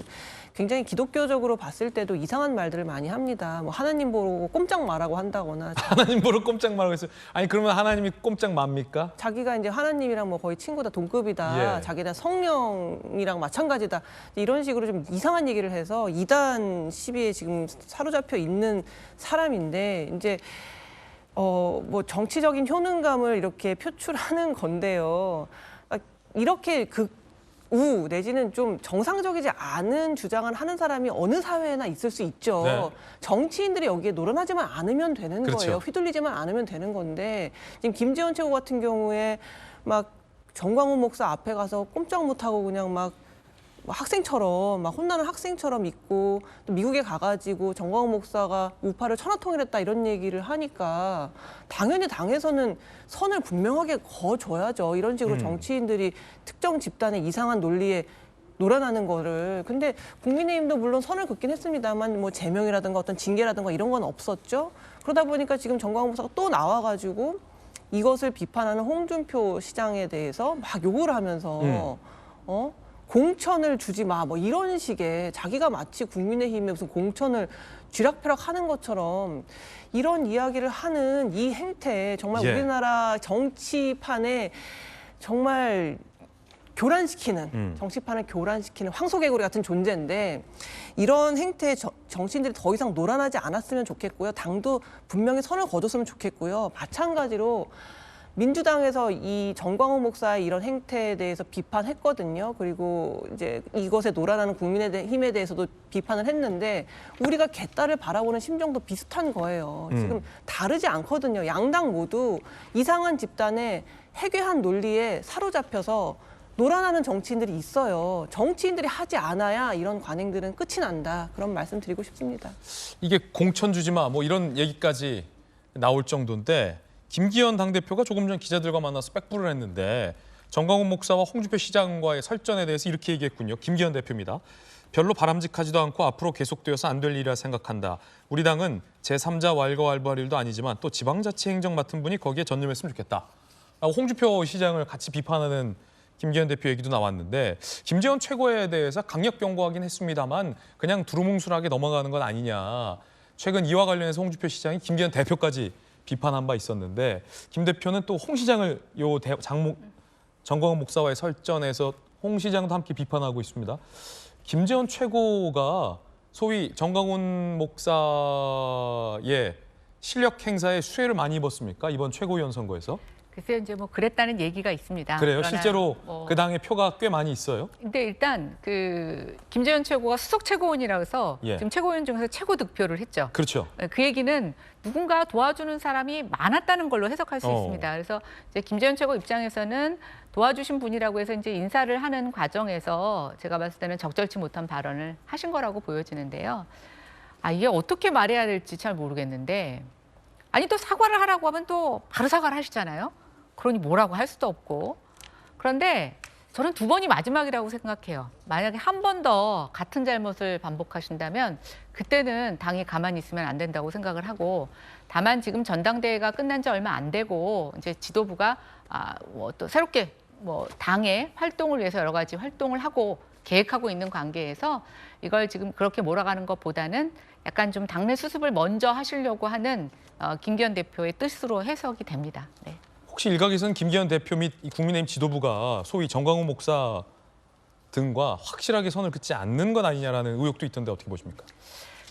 굉장히 기독교적으로 봤을 때도 이상한 말들을 많이 합니다. 뭐 하나님 보고 꼼짝 마라고 한다거나. 하나님 보고 꼼짝 마라고 했어요. 아니 그러면 하나님이 꼼짝 맙니까? 자기가 이제 하나님이랑 뭐 거의 친구다, 동급이다. 예. 자기가 성령이랑 마찬가지다. 이런 식으로 좀 이상한 얘기를 해서 2단 시비에 지금 사로잡혀 있는 사람인데 이제 뭐 정치적인 효능감을 이렇게 표출하는 건데요. 이렇게 내지는 좀 정상적이지 않은 주장을 하는 사람이 어느 사회에나 있을 수 있죠. 네. 정치인들이 여기에 노련하지만 않으면 되는 그렇죠. 거예요. 휘둘리지만 않으면 되는 건데 지금 김재원 최고 같은 경우에 막 정광훈 목사 앞에 가서 꼼짝 못하고 그냥 막 학생처럼 막 혼나는 학생처럼 있고 또 미국에 가가지고 정광훈 목사가 우파를 천하통일했다 이런 얘기를 하니까 당연히 당에서는 선을 분명하게 그어줘야죠. 이런 식으로 정치인들이 특정 집단의 이상한 논리에 놀아나는 거를. 근데 국민의힘도 물론 선을 긋긴 했습니다만 뭐 제명이라든가 어떤 징계라든가 이런 건 없었죠. 그러다 보니까 지금 정광훈 목사가 또 나와가지고 이것을 비판하는 홍준표 시장에 대해서 막 욕을 하면서 공천을 주지 마, 뭐 이런 식의 자기가 마치 국민의힘에 무슨 공천을 쥐락펴락 하는 것처럼 이런 이야기를 하는 이 행태 정말 예. 우리나라 정치판에 정말 교란시키는 정치판을 교란시키는 황소개구리 같은 존재인데 이런 행태에 정치인들이 더 이상 노란하지 않았으면 좋겠고요. 당도 분명히 선을 거뒀으면 좋겠고요. 마찬가지로 민주당에서 이 정광훈 목사의 이런 행태에 대해서 비판했거든요. 그리고 이제 이것에 노란하는 국민의힘에 대해서도 비판을 했는데 우리가 개딸을 바라보는 심정도 비슷한 거예요. 지금 다르지 않거든요. 양당 모두 이상한 집단의 해괴한 논리에 사로잡혀서 노란하는 정치인들이 있어요. 정치인들이 하지 않아야 이런 관행들은 끝이 난다. 그런 말씀 드리고 싶습니다. 이게 공천 주지 마 뭐 이런 얘기까지 나올 정도인데 김기현 당대표가 조금 전 기자들과 만나서 백부를 했는데 정광훈 목사와 홍준표 시장과의 설전에 대해서 이렇게 얘기했군요. 김기현 대표입니다. 별로 바람직하지도 않고 앞으로 계속되어서 안 될 일이라 생각한다. 우리 당은 제3자 왈가왈부할 일도 아니지만 또 지방자치 행정 맡은 분이 거기에 전념했으면 좋겠다. 홍준표 시장을 같이 비판하는 김기현 대표 얘기도 나왔는데 김재원 최고에 대해서 강력 경고하긴 했습니다만 그냥 두루뭉술하게 넘어가는 건 아니냐. 최근 이와 관련해서 홍준표 시장이 김기현 대표까지 비판한 바 있었는데 김 대표는 또 홍 시장을 정광훈 목사와의 설전에서 홍 시장도 함께 비판하고 있습니다. 김재원 최고가 소위 정광훈 목사의 실력 행사에 수혜를 많이 입었습니까? 이번 최고위원 선거에서? 글쎄요, 이제 뭐 그랬다는 얘기가 있습니다. 그래요? 그러나 실제로 그 당의 표가 꽤 많이 있어요? 근데 일단 그 김재현 최고가 수석 최고위원이라고 해서 예. 지금 최고위원 중에서 최고 득표를 했죠. 그렇죠. 그 얘기는 누군가 도와주는 사람이 많았다는 걸로 해석할 수 있습니다. 그래서 이제 김재현 최고 입장에서는 도와주신 분이라고 해서 이제 인사를 하는 과정에서 제가 봤을 때는 적절치 못한 발언을 하신 거라고 보여지는데요. 이게 어떻게 말해야 될지 잘 모르겠는데 아니 또 사과를 하라고 하면 또 바로 사과를 하시잖아요. 그러니 뭐라고 할 수도 없고. 그런데 저는 2번이 마지막이라고 생각해요. 만약에 한 번 더 같은 잘못을 반복하신다면 그때는 당이 가만히 있으면 안 된다고 생각을 하고 다만 지금 전당대회가 끝난 지 얼마 안 되고 이제 지도부가 또 새롭게 당의 활동을 위해서 여러 가지 활동을 하고 계획하고 있는 관계에서 이걸 지금 그렇게 몰아가는 것보다는 약간 좀 당내 수습을 먼저 하시려고 하는 김기현 대표의 뜻으로 해석이 됩니다. 네. 혹시 일각에서는 김기현 대표 및 국민의힘 지도부가 소위 정광훈 목사 등과 확실하게 선을 긋지 않는 건 아니냐라는 의혹도 있던데 어떻게 보십니까?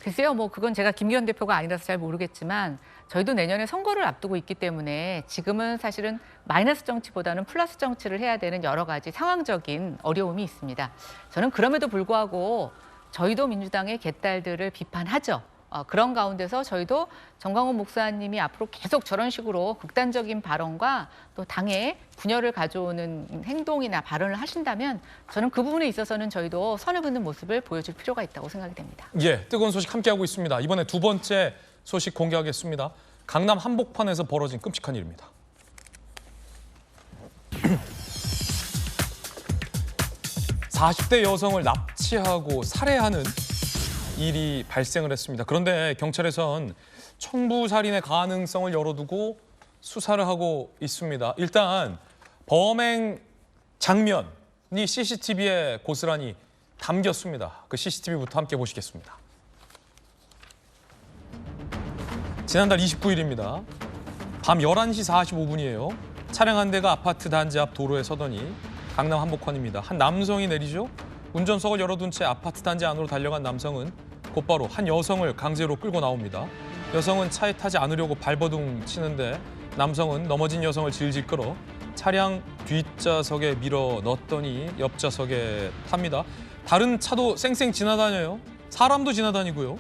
글쎄요, 그건 제가 김기현 대표가 아니라서 잘 모르겠지만 저희도 내년에 선거를 앞두고 있기 때문에 지금은 사실은 마이너스 정치보다는 플러스 정치를 해야 되는 여러 가지 상황적인 어려움이 있습니다. 저는 그럼에도 불구하고 저희도 민주당의 개딸들을 비판하죠. 그런 가운데서 저희도 정광훈 목사님이 앞으로 계속 저런 식으로 극단적인 발언과 또 당에 분열을 가져오는 행동이나 발언을 하신다면 저는 그 부분에 있어서는 저희도 선을 긋는 모습을 보여줄 필요가 있다고 생각이 됩니다. 예, 뜨거운 소식 함께하고 있습니다. 이번에 2번째 소식 공개하겠습니다. 강남 한복판에서 벌어진 끔찍한 일입니다. (40대) 여성을 납치하고 살해하는 일이 발생을 했습니다. 그런데 경찰에선 청부살인의 가능성을 열어두고 수사를 하고 있습니다. 일단 범행 장면이 CCTV에 고스란히 담겼습니다. 그 CCTV부터 함께 보시겠습니다. 지난달 29일입니다. 밤 11시 45분이에요. 차량 한 대가 아파트 단지 앞 도로에 서더니 강남 한복판입니다. 한 남성이 내리죠. 운전석을 열어둔 채 아파트 단지 안으로 달려간 남성은 곧바로 한 여성을 강제로 끌고 나옵니다. 여성은 차에 타지 않으려고 발버둥 치는데 남성은 넘어진 여성을 질질 끌어 차량 뒷좌석에 밀어 넣었더니 옆좌석에 탑니다. 다른 차도 쌩쌩 지나다녀요. 사람도 지나다니고요.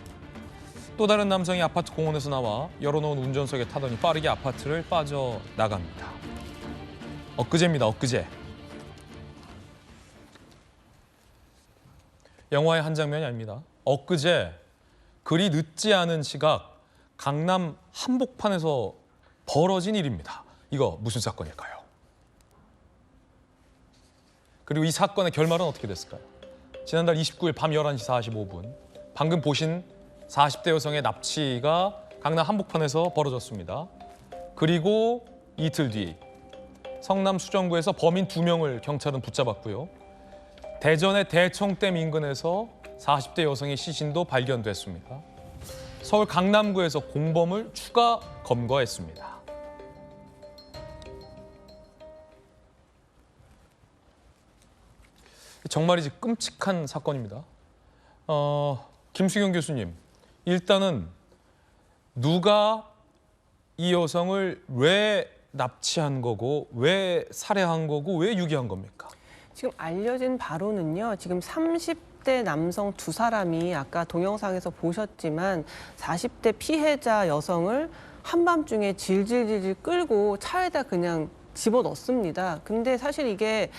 또 다른 남성이 아파트 공원에서 나와 열어놓은 운전석에 타더니 빠르게 아파트를 빠져나갑니다. 엊그제입니다. 엊그제. 영화의 한 장면이 아닙니다. 엊그제 그리 늦지 않은 시각 강남 한복판에서 벌어진 일입니다. 이거 무슨 사건일까요? 그리고 이 사건의 결말은 어떻게 됐을까요? 지난달 29일 밤 11시 45분 방금 보신 40대 여성의 납치가 강남 한복판에서 벌어졌습니다. 그리고 이틀 뒤 성남 수정구에서 범인 2명을 경찰은 붙잡았고요. 대전의 대청댐 인근에서 40대 여성의 시신도 발견됐습니다. 서울 강남구에서 공범을 추가 검거했습니다. 정말이지 끔찍한 사건입니다. 김수경 교수님, 일단은 누가 이 여성을 왜 납치한 거고, 왜 살해한 거고, 왜 유기한 겁니까? 지금 알려진 바로는요. 지금 30대 남성 두 사람이 아까 동영상에서 보셨지만 40대 피해자 여성을 한밤중에 질질질질 끌고 차에다 그냥 집어넣습니다. 근데 사실 이게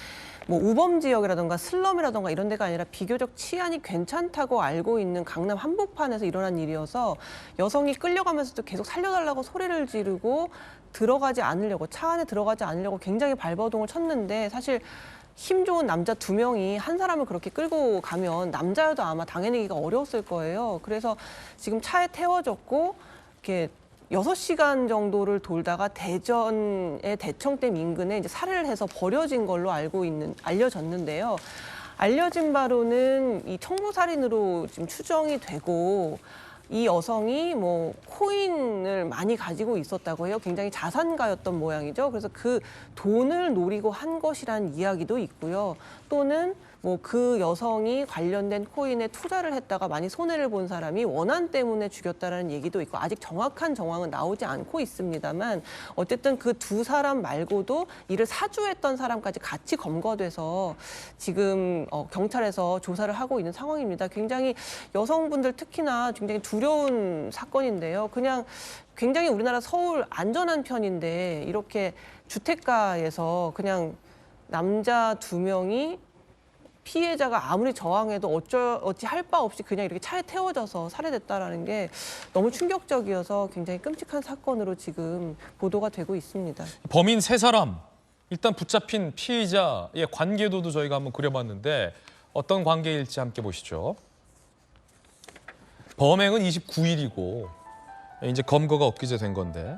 뭐 우범 지역이라던가 슬럼이라던가 이런 데가 아니라 비교적 치안이 괜찮다고 알고 있는 강남 한복판에서 일어난 일이어서 여성이 끌려가면서도 계속 살려달라고 소리를 지르고 들어가지 않으려고, 차 안에 들어가지 않으려고 굉장히 발버둥을 쳤는데, 사실 힘 좋은 남자 두 명이 한 사람을 그렇게 끌고 가면 남자여도 아마 당해내기가 어려웠을 거예요. 그래서 지금 차에 태워졌고 이렇게 6시간 정도를 돌다가 대전의 대청댐 인근에 이제 살해를 해서 버려진 걸로 알려졌는데요. 알려진 바로는 이 청부살인으로 지금 추정이 되고, 이 여성이 뭐 코인을 많이 가지고 있었다고 해요. 굉장히 자산가였던 모양이죠. 그래서 그 돈을 노리고 한 것이라는 이야기도 있고요. 또는 뭐 그 여성이 관련된 코인에 투자를 했다가 많이 손해를 본 사람이 원한 때문에 죽였다라는 얘기도 있고, 아직 정확한 정황은 나오지 않고 있습니다만 어쨌든 그 두 사람 말고도 이를 사주했던 사람까지 같이 검거돼서 지금 경찰에서 조사를 하고 있는 상황입니다. 굉장히 여성분들 특히나 굉장히 두려운 사건인데요. 그냥 굉장히 우리나라 서울 안전한 편인데 이렇게 주택가에서 그냥 남자 두 명이 피해자가 아무리 저항해도 어찌 할 바 없이 그냥 이렇게 차에 태워져서 살해됐다라는 게 너무 충격적이어서 굉장히 끔찍한 사건으로 지금 보도가 되고 있습니다. 범인 세 사람, 일단 붙잡힌 피해자의 관계도도 저희가 한번 그려봤는데 어떤 관계일지 함께 보시죠. 범행은 29일이고 이제 검거가 엊그제 된 건데,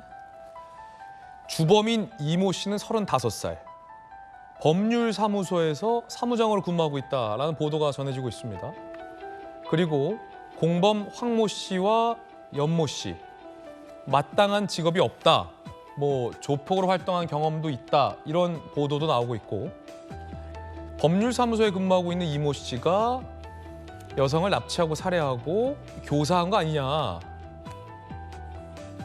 주범인 이모 씨는 35살. 법률사무소에서 사무장으로 근무하고 있다라는 보도가 전해지고 있습니다. 그리고 공범 황모 씨와 연모 씨, 마땅한 직업이 없다, 뭐 조폭으로 활동한 경험도 있다, 이런 보도도 나오고 있고, 법률사무소에 근무하고 있는 이모 씨가 여성을 납치하고 살해하고 교사한 거 아니냐.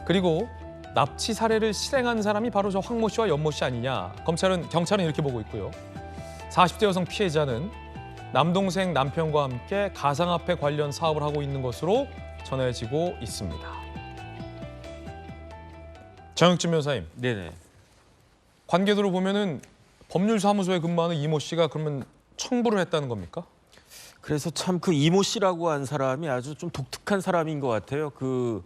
그리고 납치 살해를 실행한 사람이 바로 저 황모 씨와 연모 씨 아니냐. 경찰은 이렇게 보고 있고요. 40대 여성 피해자는 남동생 남편과 함께 가상화폐 관련 사업을 하고 있는 것으로 전해지고 있습니다. 정혁진 변호사님. 네네. 관계도로 보면은 법률사무소에 근무하는 이모 씨가 그러면 청부를 했다는 겁니까? 그래서 참 그 이모 씨라고 한 사람이 아주 좀 독특한 사람인 것 같아요. 그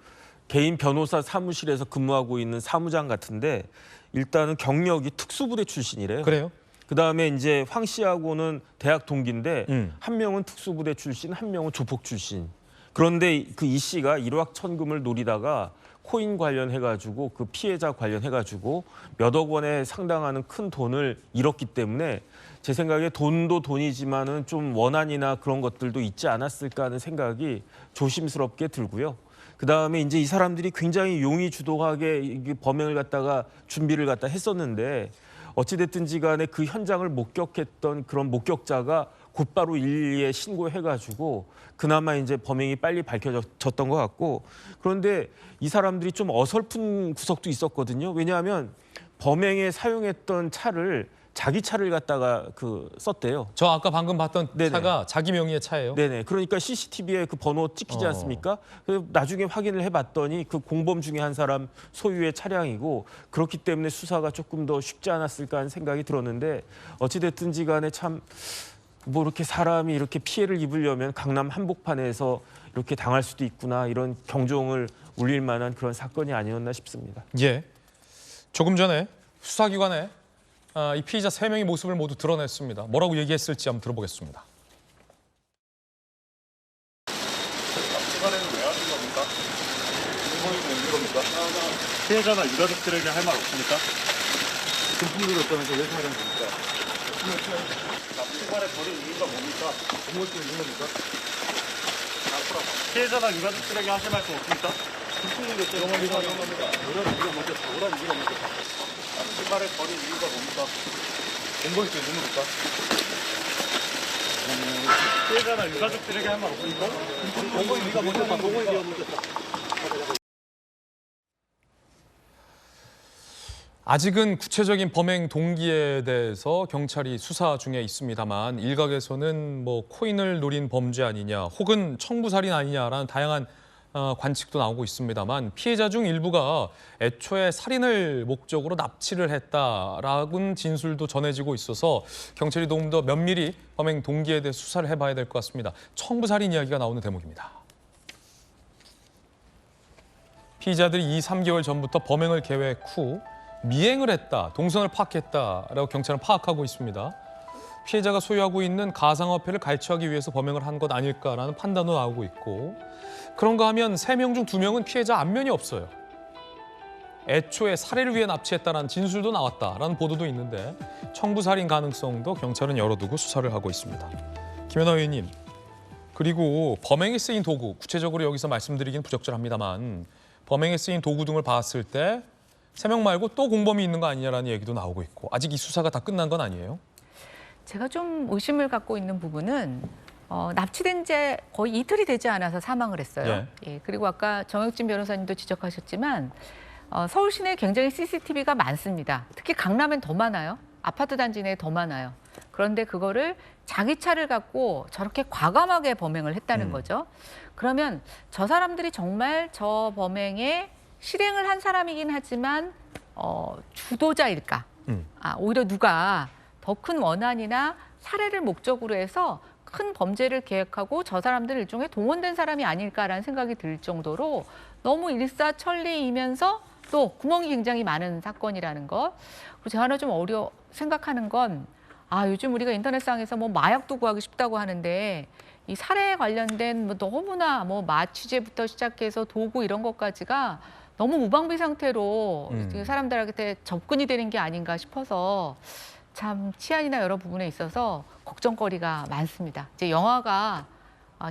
개인 변호사 사무실에서 근무하고 있는 사무장 같은데, 일단은 경력이 특수부대 출신이래요. 그래요? 그다음에 이제 황 씨하고는 대학 동기인데 한 명은 특수부대 출신, 한 명은 조폭 출신. 그런데 그 이 씨가 일확천금을 노리다가 코인 관련해가지고 그 피해자 관련해가지고 몇 억 원에 상당하는 큰 돈을 잃었기 때문에 제 생각에 돈도 돈이지만은 좀 원한이나 그런 것들도 있지 않았을까 하는 생각이 조심스럽게 들고요. 그다음에 이제 이 사람들이 굉장히 용의주도하게 범행을 갖다가 준비를 갖다 했었는데, 어찌됐든지 간에 그 현장을 목격했던 그런 목격자가 곧바로 112에 신고해가지고 그나마 이제 범행이 빨리 밝혀졌던 것 같고, 그런데 이 사람들이 좀 어설픈 구석도 있었거든요. 왜냐하면 범행에 사용했던 차를 자기 차를 갖다가 썼대요. 저 아까 방금 봤던 네네. 차가 자기 명의의 차예요? 네네. 그러니까 CCTV에 그 번호 찍히지 않습니까? 그래서 나중에 확인을 해봤더니 그 공범 중에 한 사람 소유의 차량이고, 그렇기 때문에 수사가 조금 더 쉽지 않았을까 하는 생각이 들었는데, 어찌됐든지 간에 참 뭐 이렇게 사람이 이렇게 피해를 입으려면 강남 한복판에서 이렇게 당할 수도 있구나, 이런 경종을 울릴 만한 그런 사건이 아니었나 싶습니다. 예. 조금 전에 수사기관에 이 피의자 3명의 모습을 모두 드러냈습니다. 뭐라고 얘기했을지 한번 들어보겠습니다. 시간에는 왜 하신 겁니까? 공범이 왜 있는 겁니까? 피해자나 유가족들에게 할 말 없습니까? 금품들이 없다면서 왜 살인 겁니까? 납치관에 버린 이유가 뭡니까? 공범이 있는 겁니까? 피해자나 유가족들에게 하실 말씀 없습니까? 금품들이 없다면서 왜 살인 겁니까? 뭐라는 이유가 뭡니까? 뭐라는 이유가 뭡니까? 납치관에 버린 이유가 뭡니까? 공범이 있는 겁니까? 피해자나 유가족들에게 할 말 없습니까? 공무원 네가 먼저 봐. 공무원 네가 먼저 봐. 아직은 구체적인 범행 동기에 대해서 경찰이 수사 중에 있습니다만 일각에서는 뭐 코인을 노린 범죄 아니냐 혹은 청부살인 아니냐라는 다양한 관측도 나오고 있습니다만 피해자 중 일부가 애초에 살인을 목적으로 납치를 했다라는 진술도 전해지고 있어서 경찰이 조금 더 면밀히 범행 동기에 대해 수사를 해봐야 될 것 같습니다. 청부살인 이야기가 나오는 대목입니다. 피의자들이 2~3개월 전부터 범행을 계획 후 미행을 했다, 동선을 파악했다라고 경찰은 파악하고 있습니다. 피해자가 소유하고 있는 가상화폐를 갈취하기 위해서 범행을 한 것 아닐까라는 판단도 나오고 있고 그런가 하면 3명 중 2명은 피해자 안면이 없어요. 애초에 살해를 위해 납치했다는 진술도 나왔다라는 보도도 있는데 청부살인 가능성도 경찰은 열어두고 수사를 하고 있습니다. 김연아 의원님, 그리고 범행에 쓰인 도구, 구체적으로 여기서 말씀드리긴 부적절합니다만 범행에 쓰인 도구 등을 봤을 때 3명 말고 또 공범이 있는 거 아니냐라는 얘기도 나오고 있고 아직 이 수사가 다 끝난 건 아니에요? 제가 좀 의심을 갖고 있는 부분은 납치된 지 거의 이틀이 되지 않아서 사망을 했어요. 예, 그리고 아까 정혁진 변호사님도 지적하셨지만 서울 시내에 굉장히 CCTV가 많습니다. 특히 강남엔 더 많아요. 아파트 단지 내에 더 많아요. 그런데 그거를 자기 차를 갖고 저렇게 과감하게 범행을 했다는 거죠. 그러면 저 사람들이 정말 저 범행에 실행을 한 사람이긴 하지만 주도자일까? 오히려 누가 더 큰 원한이나 살해를 목적으로 해서 큰 범죄를 계획하고 저 사람들 일종의 동원된 사람이 아닐까라는 생각이 들 정도로 너무 일사천리이면서 또 구멍이 굉장히 많은 사건이라는 것. 그리고 제가 하나 좀 생각하는 건 요즘 우리가 인터넷상에서 뭐 마약도 구하기 쉽다고 하는데 이 살해에 관련된 뭐 너무나 뭐 마취제부터 시작해서 도구 이런 것까지가 너무 무방비 상태로 사람들한테 접근이 되는 게 아닌가 싶어서 참 치안이나 여러 부분에 있어서 걱정거리가 많습니다. 이제 영화가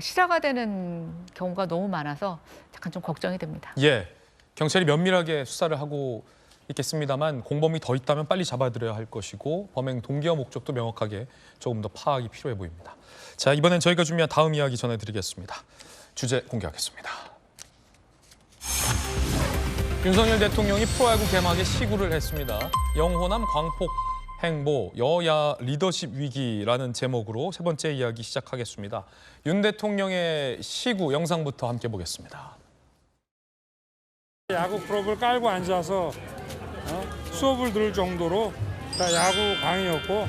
실화가 되는 경우가 너무 많아서 약간 좀 걱정이 됩니다. 예, 경찰이 면밀하게 수사를 하고 있겠습니다만 공범이 더 있다면 빨리 잡아들여야 할 것이고 범행 동기와 목적도 명확하게 조금 더 파악이 필요해 보입니다. 자, 이번엔 저희가 준비한 다음 이야기 전해드리겠습니다. 주제 공개하겠습니다. 윤석열 대통령이 프로야구 개막에 시구를 했습니다. 영호남 광폭 행보 여야 리더십 위기라는 제목으로 세 번째 이야기 시작하겠습니다. 윤 대통령의 시구 영상부터 함께 보겠습니다. 야구 프로를 깔고 앉아서 수업을 들을 정도로 다 야구 광이었고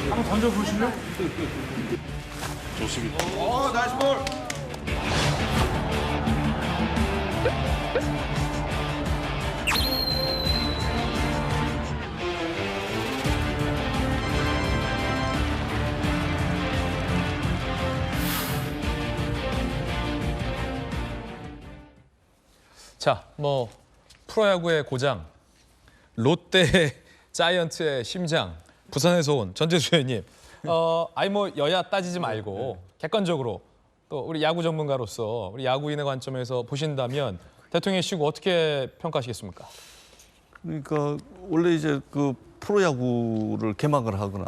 한번 던져보실래요? 좋습니다. 나이스 볼. 자, 뭐 프로야구의 고장, 롯데 자이언트의 심장, 부산에서 온 전재수 의원님. 뭐 여야 따지지 말고 객관적으로 또 우리 야구 전문가로서 우리 야구인의 관점에서 보신다면 대통령의 시구 어떻게 평가하시겠습니까? 그러니까 원래 이제 그 프로야구를 개막을 하거나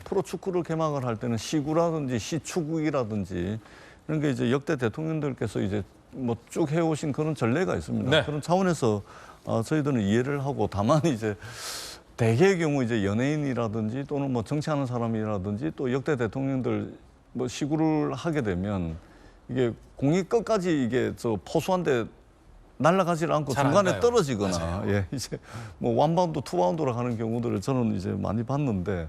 프로축구를 개막을 할 때는 시구라든지 시축이라든지 이런 게 이제 역대 대통령들께서 이제 뭐 쭉 해오신 그런 전례가 있습니다. 그런 차원에서 저희들은 이해를 하고 다만 이제 대개의 경우 이제 연예인이라든지 또는 뭐 정치하는 사람이라든지 또 역대 대통령들 뭐 시구를 하게 되면 이게 공이 끝까지 이게 저 포수한테 날아가지 않고 중간에 떨어지거나 이제 뭐 원바운드, 투바운드로 가는 경우들을 저는 이제 많이 봤는데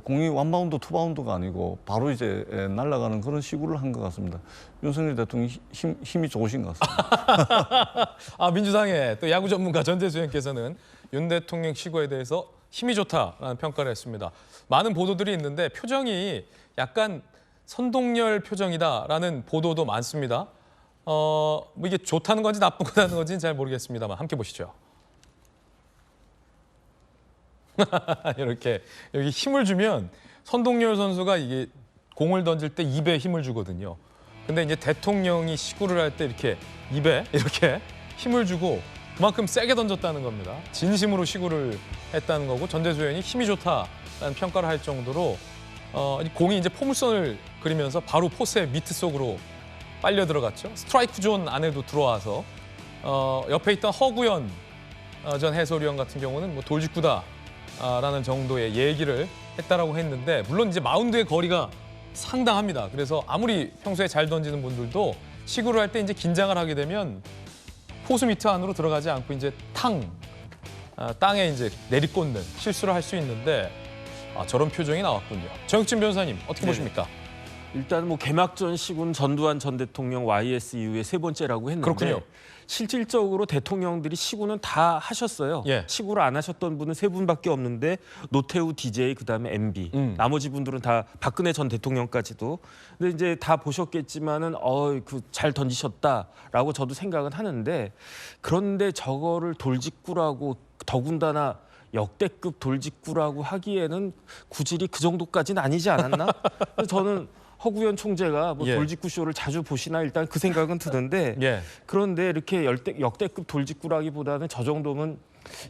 공이 원바운드, 투바운드가 아니고 바로 이제 날아가는 그런 시구를 한 것 같습니다. 윤석열 대통령이 힘이 좋으신 것 같습니다. 민주당의 또 야구 전문가 전재수 의원께서는 윤 대통령 시구에 대해서 힘이 좋다라는 평가를 했습니다. 많은 보도들이 있는데 표정이 약간 선동열 표정이다라는 보도도 많습니다. 뭐 이게 좋다는 건지 나쁘다는 건지는 잘 모르겠습니다만 함께 보시죠. 이렇게 여기 힘을 주면 선동열 선수가 이게 공을 던질 때 입에 힘을 주거든요. 근데 이제 대통령이 시구를 할 때 이렇게 입에 이렇게 힘을 주고 그만큼 세게 던졌다는 겁니다. 진심으로 시구를 했다는 거고 전대수 의원이 힘이 좋다라는 평가를 할 정도로 공이 이제 포물선을 그리면서 바로 포스의 미트 속으로 빨려 들어갔죠. 스트라이크 존 안에도 들어와서 옆에 있던 허구현 전 해설위원 같은 경우는 뭐 돌직구다라는 정도의 얘기를 했다라고 했는데 물론 이제 마운드의 거리가 상당합니다. 그래서 아무리 평소에 잘 던지는 분들도 시구를 할 때 이제 긴장을 하게 되면 포수 미트 안으로 들어가지 않고 이제 땅에 이제 내리꽂는 실수를 할 수 있는데 저런 표정이 나왔군요. 정혁진 변호사님 어떻게 보십니까? 일단 뭐 개막전 시군 전두환 전 대통령 YS 이후에 세 번째라고 했는데 그렇군요. 실질적으로 대통령들이 시구는 다 하셨어요. 예. 시구를 안 하셨던 분은 세 분밖에 없는데 노태우, DJ, 그다음에 MB. 나머지 분들은 다 박근혜 전 대통령까지도. 근데 이제 다 보셨겠지만은 잘 던지셨다라고 저도 생각은 하는데 그런데 저거를 돌직구라고 더군다나 역대급 돌직구라고 하기에는 구질이 그 정도까지는 아니지 않았나? 저는 허구현 총재가 뭐 예. 돌직구 쇼를 자주 보시나 일단 그 생각은 드는데 예. 그런데 이렇게 역대급 돌직구라기보다는 저 정도면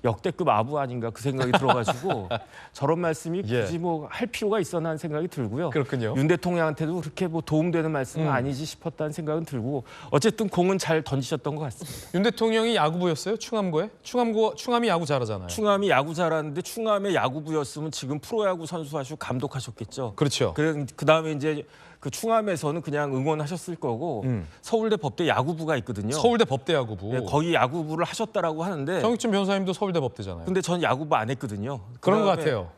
역대급 아부 아닌가 그 생각이 들어가지고 저런 말씀이 굳이 뭐 할 필요가 있었나 하는 생각이 들고요. 그렇군요. 윤 대통령한테도 그렇게 뭐 도움되는 말씀은 아니지 싶었다는 생각은 들고 어쨌든 공은 잘 던지셨던 것 같습니다. 윤 대통령이 야구부였어요? 충암고에? 충암이 야구 잘하잖아요. 충암이 야구 잘하는데 충암의 야구부였으면 지금 프로야구 선수 하시고 감독하셨겠죠. 그렇죠. 그다음에 이제 그 충암에서는 그냥 응원하셨을 거고 서울대 법대 야구부가 있거든요. 서울대 법대 야구부. 네, 거기 야구부를 하셨다라고 하는데 정익진 변호사님도 서울대 법대잖아요. 근데 전 야구부 안 했거든요. 그런 것 같아요.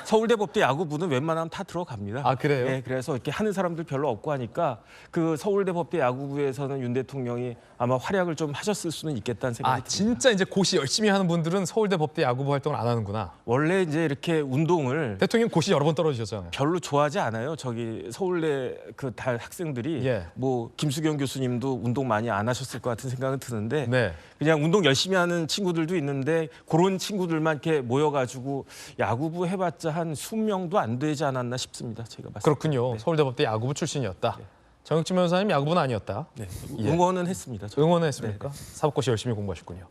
서울대 법대 야구부는 웬만하면 다 들어갑니다. 아, 그래요? 네, 그래서 이렇게 하는 사람들 별로 없고 하니까 그 서울대 법대 야구부에서는 윤 대통령이 아마 활약을 좀 하셨을 수는 있겠다는 생각이 듭니다. 진짜 이제 고시 열심히 하는 분들은 서울대 법대 야구부 활동을 안 하는구나. 원래 이제 이렇게 운동을 대통령 고시 여러 번 떨어지셨잖아요. 별로 좋아하지 않아요. 저기 서울대 그 학생들이 뭐 김수경 교수님도 운동 많이 안 하셨을 것 같은 생각은 드는데 그냥 운동 열심히 하는 친구들도 있는데 그런 친구들만 이렇게 모여가지고 야구부 해봤자 한 20명도 안 되지 않았나 싶습니다. 제가 봤을 때. 그렇군요. 서울대 법대 야구부 출신이었다. 정혁진 변호사님 야구부는 아니었다. 네. 응원은 했습니다. 응원은 했습니까? 사법고시 열심히 공부하셨군요.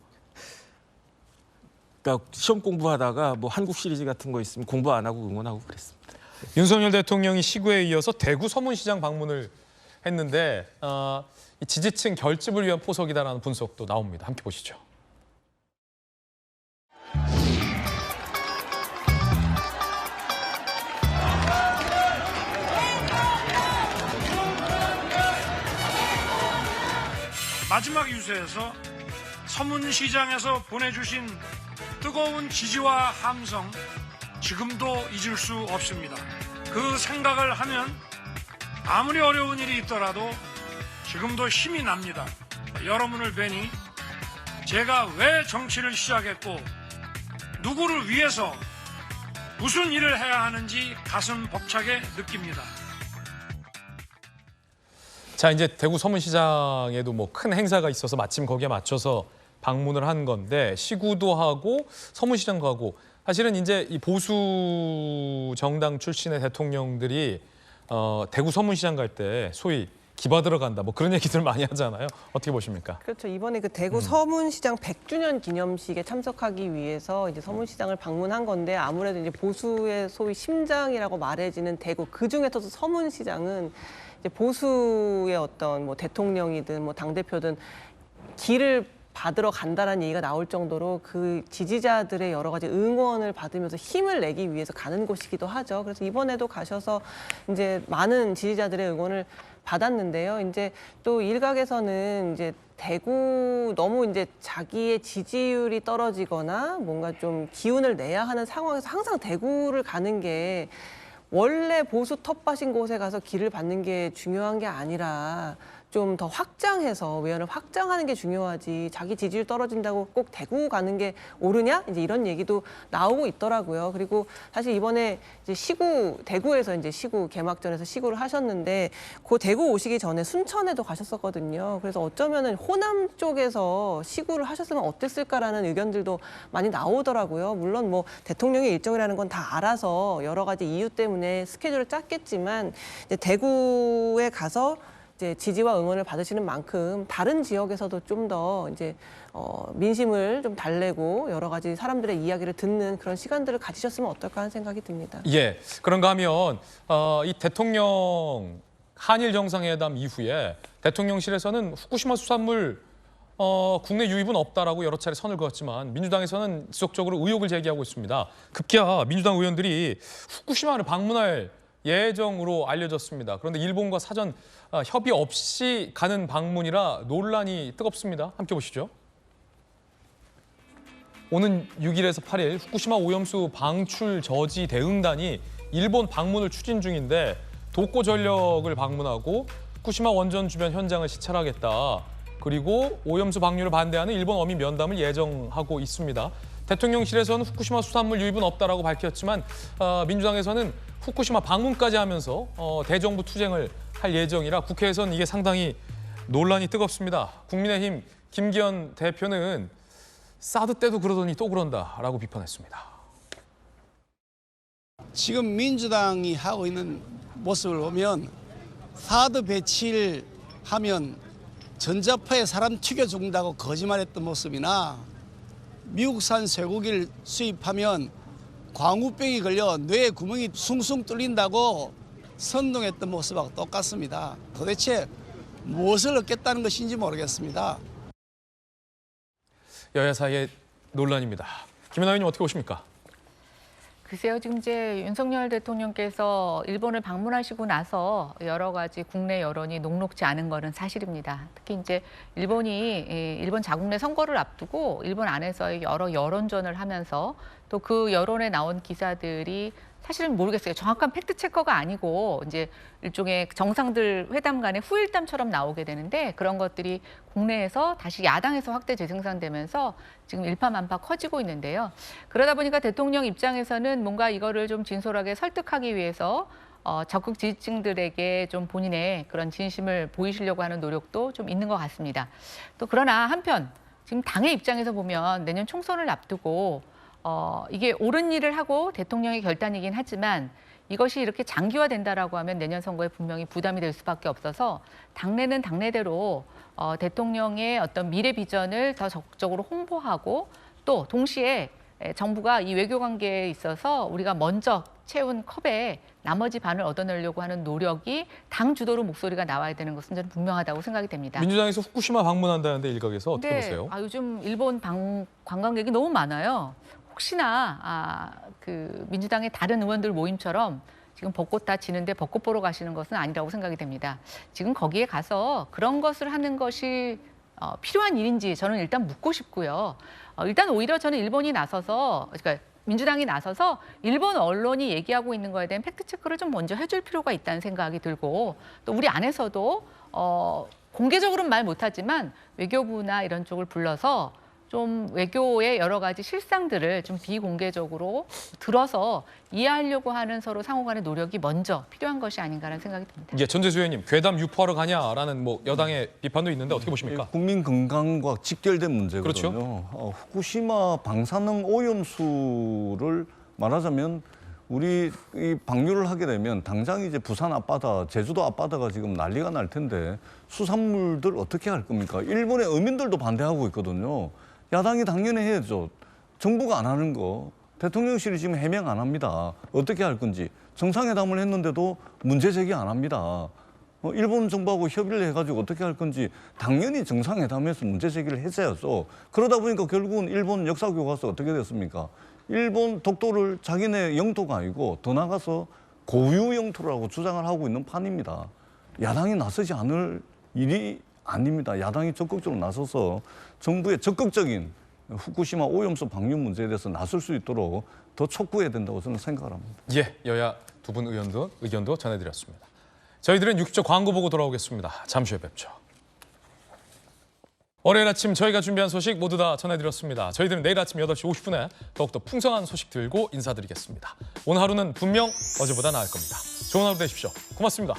그러니까 시험 공부하다가 뭐 한국 시리즈 같은 거 있으면 공부 안 하고 응원하고 그랬습니다. 윤석열 대통령이 시구에 이어서 대구 서문시장 방문을 했는데 이 지지층 결집을 위한 포석이다라는 분석도 나옵니다. 함께 보시죠. 마지막 유세에서 서문시장에서 보내주신 뜨거운 지지와 함성 지금도 잊을 수 없습니다. 그 생각을 하면 아무리 어려운 일이 있더라도 지금도 힘이 납니다. 여러분을 뵈니 제가 왜 정치를 시작했고 누구를 위해서 무슨 일을 해야 하는지 가슴 벅차게 느낍니다. 자, 이제 대구 서문시장에도 뭐 큰 행사가 있어서 마침 거기에 맞춰서 방문을 한 건데 시구도 하고 서문시장도 하고 사실은 이제 이 보수 정당 출신의 대통령들이 대구 서문시장 갈 때 소위 기바 들어간다 뭐 그런 얘기들 많이 하잖아요. 어떻게 보십니까? 그렇죠. 이번에 그 대구 서문시장 100주년 기념식에 참석하기 위해서 이제 서문시장을 방문한 건데 아무래도 이제 보수의 소위 심장이라고 말해지는 대구 그 중에서도 서문시장은 이제 보수의 어떤 뭐 대통령이든 뭐 당대표든 길을 받으러 간다라는 얘기가 나올 정도로 그 지지자들의 여러 가지 응원을 받으면서 힘을 내기 위해서 가는 곳이기도 하죠. 그래서 이번에도 가셔서 이제 많은 지지자들의 응원을 받았는데요. 이제 또 일각에서는 이제 대구 너무 이제 자기의 지지율이 떨어지거나 뭔가 좀 기운을 내야 하는 상황에서 항상 대구를 가는 게 원래 보수 텃밭인 곳에 가서 길을 받는 게 중요한 게 아니라 좀 더 확장해서 외연을 확장하는 게 중요하지 자기 지지율 떨어진다고 꼭 대구 가는 게 옳으냐? 이제 이런 얘기도 나오고 있더라고요. 그리고 사실 이번에 이제 대구에서 이제 시구 개막전에서 시구를 하셨는데 그 대구 오시기 전에 순천에도 가셨었거든요. 그래서 어쩌면은 호남 쪽에서 시구를 하셨으면 어땠을까라는 의견들도 많이 나오더라고요. 물론 뭐 대통령의 일정이라는 건 다 알아서 여러 가지 이유 때문에 스케줄을 짰겠지만 이제 대구에 가서 이제 지지와 응원을 받으시는 만큼 다른 지역에서도 좀 더 이제 민심을 좀 달래고 여러 가지 사람들의 이야기를 듣는 그런 시간들을 가지셨으면 어떨까 하는 생각이 듭니다. 예, 그런가 하면 이 대통령 한일 정상회담 이후에 대통령실에서는 후쿠시마 수산물 국내 유입은 없다라고 여러 차례 선을 그었지만 민주당에서는 지속적으로 의혹을 제기하고 있습니다. 급기야 민주당 의원들이 후쿠시마를 방문할 예정으로 알려졌습니다. 그런데 일본과 사전 협의 없이 가는 방문이라 논란이 뜨겁습니다. 함께 보시죠. 오는 6일에서 8일 후쿠시마 오염수 방출 저지 대응단이 일본 방문을 추진 중인데 도쿄 전력을 방문하고 후쿠시마 원전 주변 현장을 시찰하겠다. 그리고 오염수 방류를 반대하는 일본 어민 면담을 예정하고 있습니다. 대통령실에서는 후쿠시마 수산물 유입은 없다라고 밝혔지만 민주당에서는 후쿠시마 방문까지 하면서 대정부 투쟁을 할 예정이라 국회에서는 이게 상당히 논란이 뜨겁습니다. 국민의힘 김기현 대표는 사드 때도 그러더니 또 그런다라고 비판했습니다. 지금 민주당이 하고 있는 모습을 보면 사드 배치를 하면 전자파에 사람 튀겨 죽는다고 거짓말했던 모습이나 미국산 쇠고기를 수입하면 광우병이 걸려 뇌에 구멍이 숭숭 뚫린다고 선동했던 모습하고 똑같습니다. 도대체 무엇을 얻겠다는 것인지 모르겠습니다. 여야 사이의 논란입니다. 김연아 의원님 어떻게 보십니까? 글쎄요, 지금 이제 윤석열 대통령께서 일본을 방문하시고 나서 여러 가지 국내 여론이 녹록지 않은 거는 사실입니다. 특히 이제 일본 자국 내 선거를 앞두고 일본 안에서의 여러 여론전을 하면서 또 그 여론에 나온 기사들이 사실은 모르겠어요. 정확한 팩트 체커가 아니고 이제 일종의 정상들 회담 간의 후일담처럼 나오게 되는데 그런 것들이 국내에서 다시 야당에서 확대 재생산되면서 지금 일파만파 커지고 있는데요. 그러다 보니까 대통령 입장에서는 뭔가 이거를 좀 진솔하게 설득하기 위해서 적극 지지층들에게 좀 본인의 그런 진심을 보이시려고 하는 노력도 좀 있는 것 같습니다. 또 그러나 한편 지금 당의 입장에서 보면 내년 총선을 앞두고 이게 옳은 일을 하고 대통령의 결단이긴 하지만 이것이 이렇게 장기화된다라고 하면 내년 선거에 분명히 부담이 될 수밖에 없어서 당내는 당내대로 대통령의 어떤 미래 비전을 더 적극적으로 홍보하고 또 동시에 정부가 이 외교 관계에 있어서 우리가 먼저 채운 컵에 나머지 반을 얻어내려고 하는 노력이 당 주도로 목소리가 나와야 되는 것은 저는 분명하다고 생각이 됩니다. 민주당에서 후쿠시마 방문한다는데 일각에서 어떻게 보세요? 요즘 일본 관광객이 너무 많아요. 혹시나 그 민주당의 다른 의원들 모임처럼 지금 벚꽃 다 지는데 벚꽃 보러 가시는 것은 아니라고 생각이 됩니다. 지금 거기에 가서 그런 것을 하는 것이 필요한 일인지 저는 일단 묻고 싶고요. 일단 오히려 저는 일본이 나서서 그러니까 민주당이 나서서 일본 언론이 얘기하고 있는 거에 대한 팩트체크를 좀 먼저 해줄 필요가 있다는 생각이 들고 또 우리 안에서도 공개적으로는 말 못하지만 외교부나 이런 쪽을 불러서 좀 외교의 여러 가지 실상들을 좀 비공개적으로 들어서 이해하려고 하는 서로 상호 간의 노력이 먼저 필요한 것이 아닌가라는 생각이 듭니다. 예, 전재수 의원님, 괴담 유포하러 가냐라는 여당의 비판도 있는데 어떻게 보십니까? 국민 건강과 직결된 문제거든요. 그렇죠. 후쿠시마 방사능 오염수를 말하자면 우리 이 방류를 하게 되면 당장 이제 부산 앞바다, 제주도 앞바다가 지금 난리가 날 텐데 수산물들 어떻게 할 겁니까? 일본의 어민들도 반대하고 있거든요. 야당이 당연히 해야죠. 정부가 안 하는 거. 대통령실이 지금 해명 안 합니다. 어떻게 할 건지. 정상회담을 했는데도 문제 제기 안 합니다. 일본 정부하고 협의를 해가지고 어떻게 할 건지 당연히 정상회담에서 문제 제기를 했어야죠. 그러다 보니까 결국은 일본 역사교과서 어떻게 됐습니까? 일본 독도를 자기네 영토가 아니고 더 나가서 고유 영토라고 주장을 하고 있는 판입니다. 야당이 나서지 않을 일이 아닙니다. 야당이 적극적으로 나서서 정부의 적극적인 후쿠시마 오염수 방류 문제에 대해서 나설 수 있도록 더 촉구해야 된다고 저는 생각을 합니다. 예, 여야 두 분 의견도 전해드렸습니다. 저희들은 60초 광고 보고 돌아오겠습니다. 잠시 후에 뵙죠. 월요일 아침 저희가 준비한 소식 모두 다 전해드렸습니다. 저희들은 내일 아침 8시 50분에 더욱더 풍성한 소식 들고 인사드리겠습니다. 오늘 하루는 분명 어제보다 나을 겁니다. 좋은 하루 되십시오. 고맙습니다.